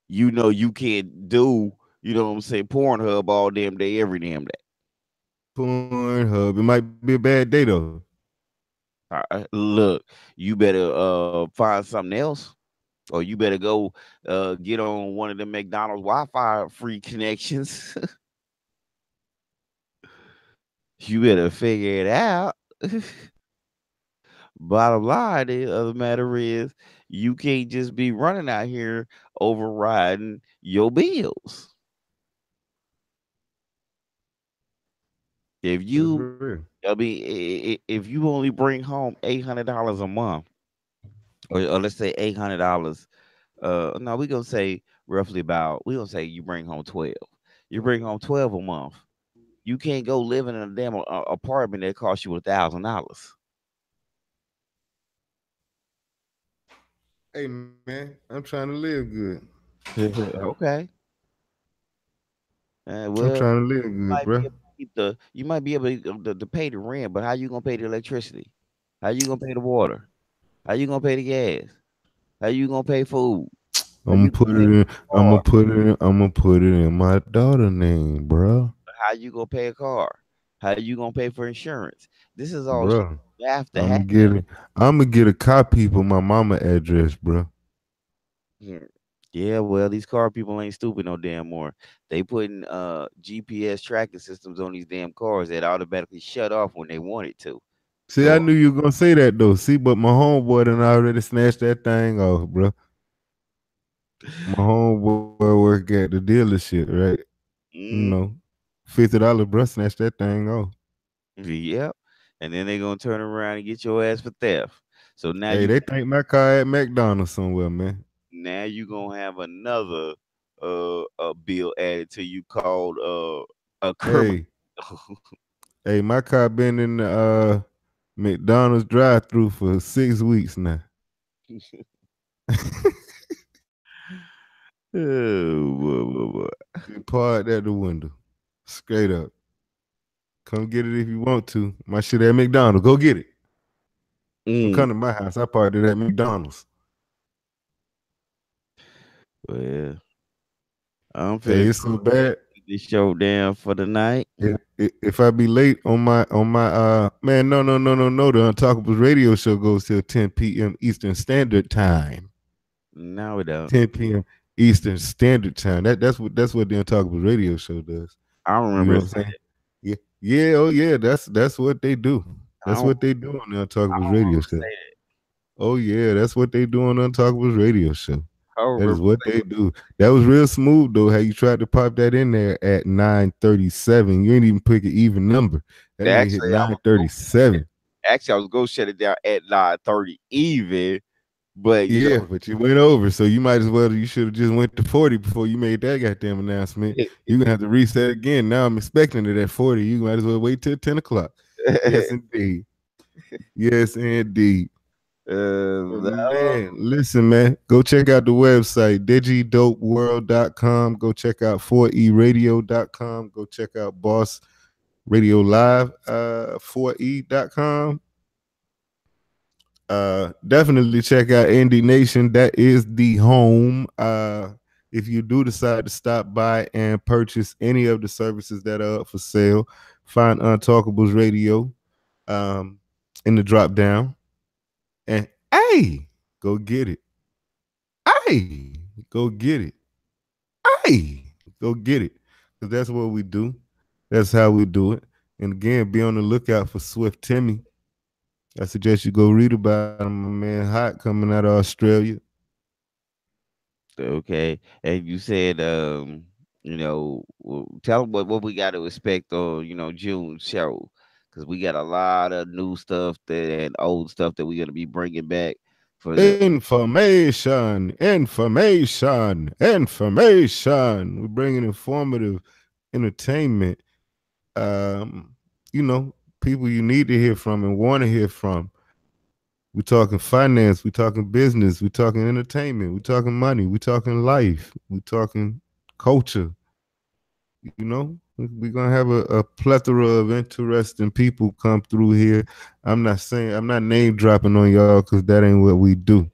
you can't do, what I'm saying, Pornhub all damn day, every damn day. Pornhub. It might be a bad day though. Look, you better find something else, or you better go get on one of the McDonald's Wi-Fi free connections. You better figure it out. Bottom line of the matter is, you can't just be running out here overriding your bills. If That's you, real. I mean, if you only bring home $800 a month, or let's say $800, no, we're gonna say we gonna say you bring home 12. You bring home 12 a month. You can't go live in a damn apartment that costs you $1,000. Hey man, I'm trying to live good. Okay. I'm Well, trying to live good, might be bro. you might be able to pay the rent, but how you gonna pay the electricity? How you gonna pay the water? How you gonna pay the gas? How you gonna pay food? How I'm you gonna put gonna it pay in. for a car? I'm gonna put it in my daughter name, bro. How you gonna pay a car? How you gonna pay for insurance? This is all shit Bro, you have to I'm have. gonna get it. I'm gonna get a copy for my mama address, bro. Yeah, yeah, well, these car people ain't stupid no damn more. They putting GPS tracking systems on these damn cars that automatically shut off when they want it to. See, I So, knew you were gonna say that though. See, but my homeboy done already snatched that thing off, bro. My homeboy work at the dealership, right? You mm, know, $50, bro. Snatched that thing off. yep. And then they gonna turn around and get your ass for theft. So Hey, they think my car at McDonald's somewhere, man. now you gonna have another a bill added to you called a criminal. Hey, hey, my car been in the McDonald's drive-through for 6 weeks now. Oh, boy. Been parked at the window, straight up. Come get it if you want to. My shit at McDonald's. Go get it. Don't Mm, come to my house. I parked it at McDonald's. well, I'm Hey, finna it's so bad. put this show down for the night. If I be late on my man, no. The Untalkables radio show goes till 10 p.m. Eastern Standard Time. No, we don't. 10 p.m. Eastern Standard Time. That's what the Untalkables radio show does. I don't You remember know it what I'm saying saying? Yeah, yeah, oh yeah. That's what they do. I That's don't what they do on the I Untalkables don't radio remember show. saying Oh yeah, that's what they do on the Untalkables radio show. I don't That is remember what they do. That was real smooth though. How you tried to pop that in there at 9:37. You ain't even pick an even number. That nigga hit actually I was go 9:37. actually I was gonna shut it down at 9:30 even, but you Yeah, know but you went over, so you might as well. You should have just went to 40 before you made that goddamn announcement. You're gonna have to reset again. Now I'm expecting it at 40. You might as well wait till 10 o'clock. Yes, indeed. Yes, indeed. no, Man, listen, man. Go check out the website, digidopeworld.com. Go check out 4eradio.com. Go check out Boss Radio Live, 4e.com. Definitely check out Indie Nation. That is the home. If you do decide to stop by and purchase any of the services that are up for sale, find Untalkables Radio in the drop down. And hey, go get it. Hey, go get it. Hey, go get it. Because that's what we do. That's how we do it. And again, be on the lookout for Swift Timmy. I suggest you go read about him, my man. Hot coming out of Australia. okay. And you said tell them what we got to expect on June show because we got a lot of new stuff and old stuff that we're gonna be bringing back for the Information. We're bringing informative entertainment. Um, people you need to hear from and want to hear from. We're talking finance, we're talking business, we're talking entertainment, we're talking money, we're talking life, we're talking culture. We're gonna have a plethora of interesting people come through here. I'm not name dropping on y'all because that ain't what we do.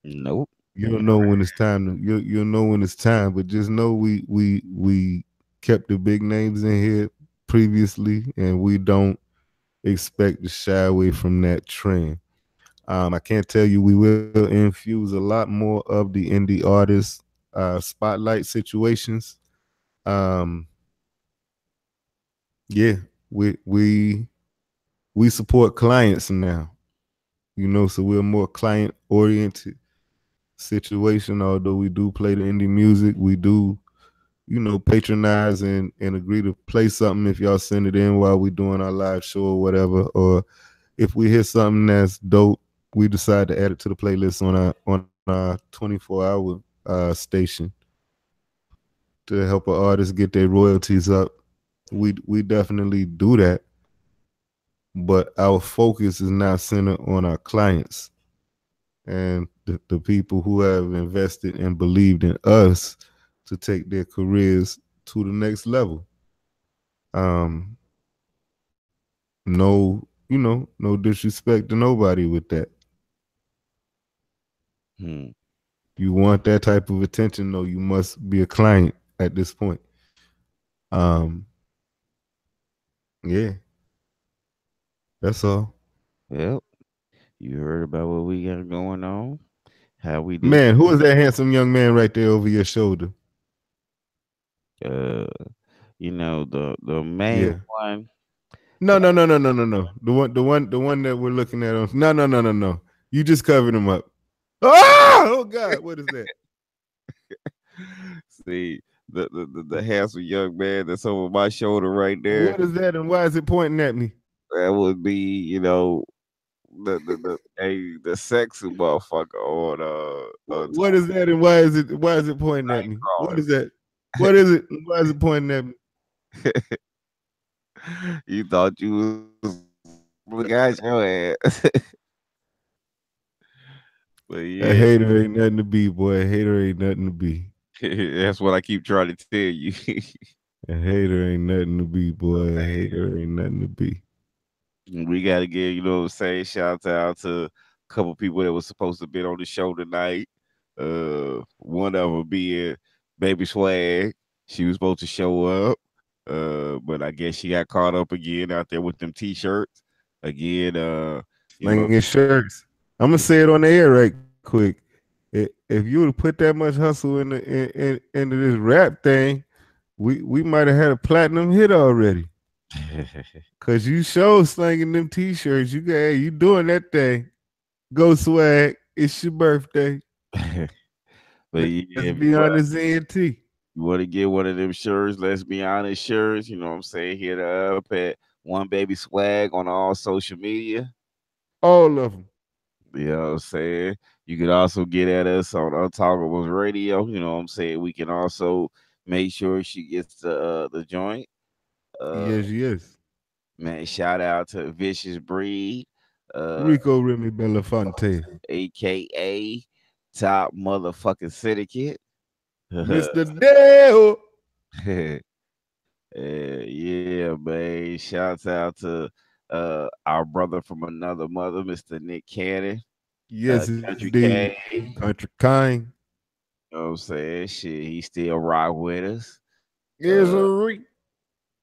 nope. You'll know when it's time. You'll know when it's time. But just know we kept the big names in here previously, and we don't expect to shy away from that trend. I can't tell you we will infuse a lot more of the indie artists spotlight situations. Um, yeah, we support clients now. So we're more client oriented situation. Although we do play the indie music, we do patronize and agree to play something if y'all send it in while we doing our live show or whatever. Or if we hear something that's dope, we decide to add it to the playlist on our 24-hour station to help our artists get their royalties up. We definitely do that, but our focus is now centered on our clients and the people who have invested and believed in us to take their careers to the next level. No, no disrespect to nobody with that. Hmm. You want that type of attention, though, you must be a client at this point. Um, yeah, that's all. Well, you heard about what we got going on? How we do? Man, who is that handsome young man right there over your shoulder? Uh, the main Yeah. one. No, no, no, no, no, no, no. The one that we're looking at on. No, no, no, no, no. You just covered him up. Ah! Oh God, what is that? See the handsome young man that's over my shoulder right there. What is that, and why is it pointing at me? That would be, the sexy motherfucker on What is that, and why is it pointing at me? What Nightcrawler. is that? What is it? And why is it pointing at me? You thought you was look at your ass. But A yeah, hater ain't nothing to be, boy. A hater ain't nothing to be. that's what I keep trying to tell you. A hater ain't nothing to be, boy. A hater ain't nothing to be. We gotta give, shout out to a couple people that was supposed to be on the show tonight. One of them being Baby Swag. She was supposed to show up. But I guess she got caught up again out there with them t-shirts. Again, Slanging shirts. I'm gonna say it on the air right quick. If you would put that much hustle into this rap thing, we might have had a platinum hit already. Cause you show slanging them t-shirts. You doing that thing. Go Swag. It's your birthday. but yeah, Let's be honest, ZNT. you want to get one of them shirts, let's be honest shirts, you know what I'm saying? Hit her up at One Baby Swag on all social media. All of them. You know what I'm saying? You can also get at us on Untalkables Radio. You know what I'm saying? We can also make sure she gets the joint. Uh Yes, yes. Man, shout out to Vicious Breed, uh, Rico Remy Belafonte. aka Top Motherfucking Syndicate. Mr. Dale. Yeah, man. Shouts out to our brother from another mother, Mr. Nick Cannon. Yes, Country indeed. K. Country kind. You know what I'm saying? Shit, he still rock with us. Yes, Uh, sir.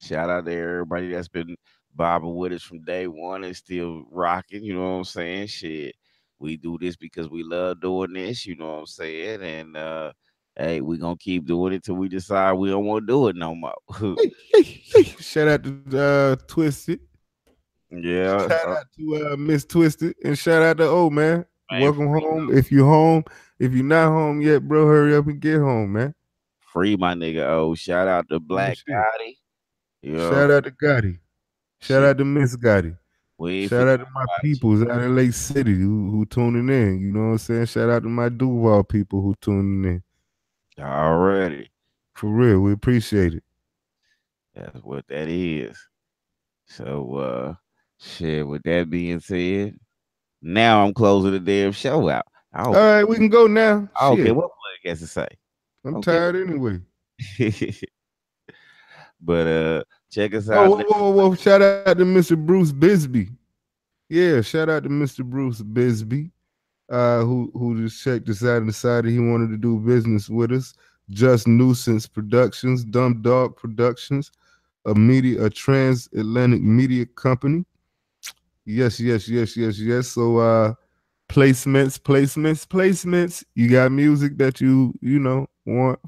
Shout out to everybody that's been bobbing with us from day one and still rocking. You know what I'm saying? Shit, we do this because we love doing this. You know what I'm saying? And hey, we gonna keep doing it till we decide we don't want to do it no more. Shout out to Twisted. Yeah, Shout out to Miss Twisted. And shout out to man. man, Welcome home. If you're home, if you're not home yet, bro, hurry up and get home, man. free my nigga. Oh, shout out to Real Black shit. Gotti. You know, Shout out to Gotti. Shout shit, out to Miss Gotti. we ain't Shout forget out to my about you peoples out in Lake City who tuning in. You know what I'm saying? Shout out to my Duval people who tuning in. already. For real, we appreciate it. That's what that is. So, shit. With that being said, now I'm closing the damn show out. I All don't, right, we can go now. I don't care Shit, what Plug has to say. I'm Okay. tired anyway. But check us Oh, out. whoa. Shout out to Mr. Bruce Bisbee. Yeah, shout out to Mr. Bruce Bisbee, who just checked us out and decided he wanted to do business with us. Just Nuisance Productions, Dumb Dog Productions, a transatlantic media company. Yes. So placements. You got music that you want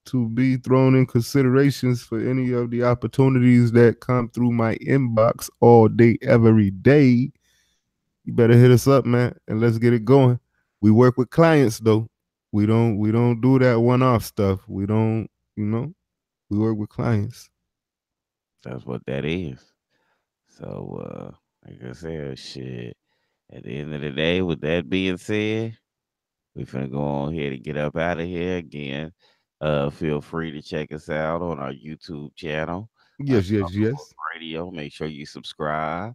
to be thrown in considerations for any of the opportunities that come through my inbox all day, every day. You better hit us up, man, and let's get it going. We work with clients though. We don't do that one-off stuff. We don't, we work with clients. That's what that is. So, like I said, shit. At the end of the day, with that being said, we finna go on here and get up out of here again. Feel free to check us out on our YouTube channel, Yes. Radio. Make sure you subscribe.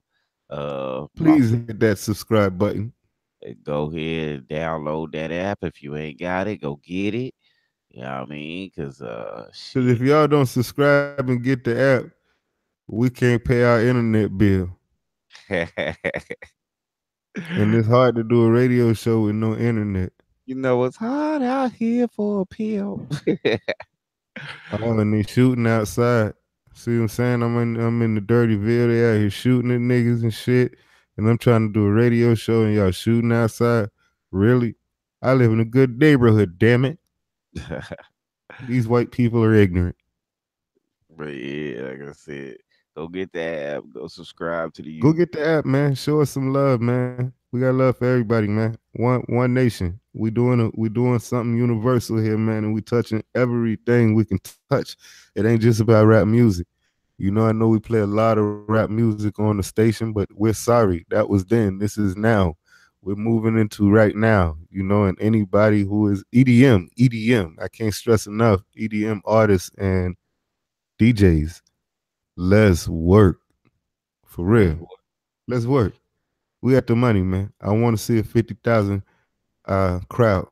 Please hit that subscribe button. Go ahead and download that app. If you ain't got it, go get it. You know what I mean? Cause Because if y'all don't subscribe and get the app, we can't pay our internet bill. And it's hard to do a radio show with no internet. You know, it's hot out here for a pill. Oh, and they shooting outside. See what I'm saying? I'm in the dirty Dirtyville. They out here shooting at niggas and shit. And I'm trying to do a radio show and y'all shooting outside. Really? I live in a good neighborhood, damn it. These white people are ignorant. But yeah, like I said, go get the app. Go subscribe to the Go YouTube. get the app, man. Show us some love, man. We got love for everybody, man. One nation. We doing something universal here, man, and we touching everything we can touch. It ain't just about rap music. You know, I know we play a lot of rap music on the station, but we're sorry. That was then. This is now. We're moving into right now, you know, and anybody who is EDM, I can't stress enough, EDM artists and DJs, let's work. For real. Let's work. We got the money, man. I want to see a 50,000 crowd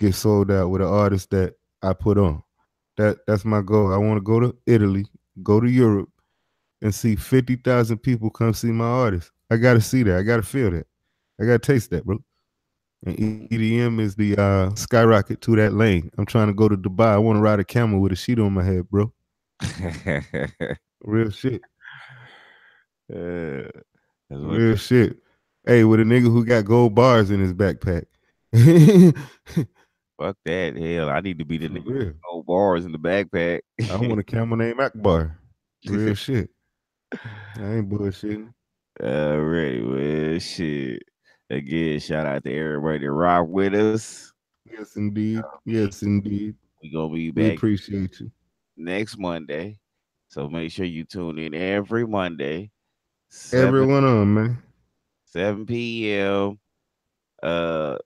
get sold out with an artist that I put on. That's my goal. I want to go to Italy, go to Europe, and see 50,000 people come see my artist. I got to see that. I got to feel that. I got to taste that, bro. And EDM is the skyrocket to that lane. I'm trying to go to Dubai. I want to ride a camel with a sheet on my head, bro. Real shit. Real shit. Hey, with a nigga who got gold bars in his backpack. Fuck that. Hell, I need to be the For nigga real. with no bars in the backpack. I want a camel named Akbar. Real shit. I ain't bullshitting. Already, well, shit. Again, shout out to everybody that rock with us. Yes, indeed. Yes, indeed. We gonna be We back appreciate you. next Monday. So make sure you tune in every Monday, 7, Everyone on, man. 7 p.m.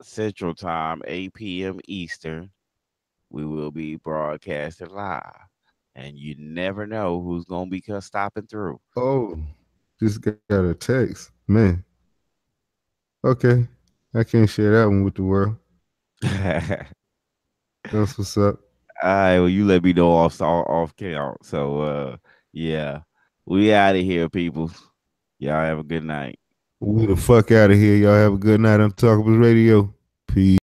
Central Time, 8 p.m. Eastern. We will be broadcasting live. And you never know who's gonna be stopping through. Oh, just got a text. Man. Okay. I can't share that one with the world. That's what's up. All right, well, you let me know off count. So yeah. We out of here, people. Y'all have a good night. We the fuck out of here. Y'all have a good night on Untalkables Radio. Peace.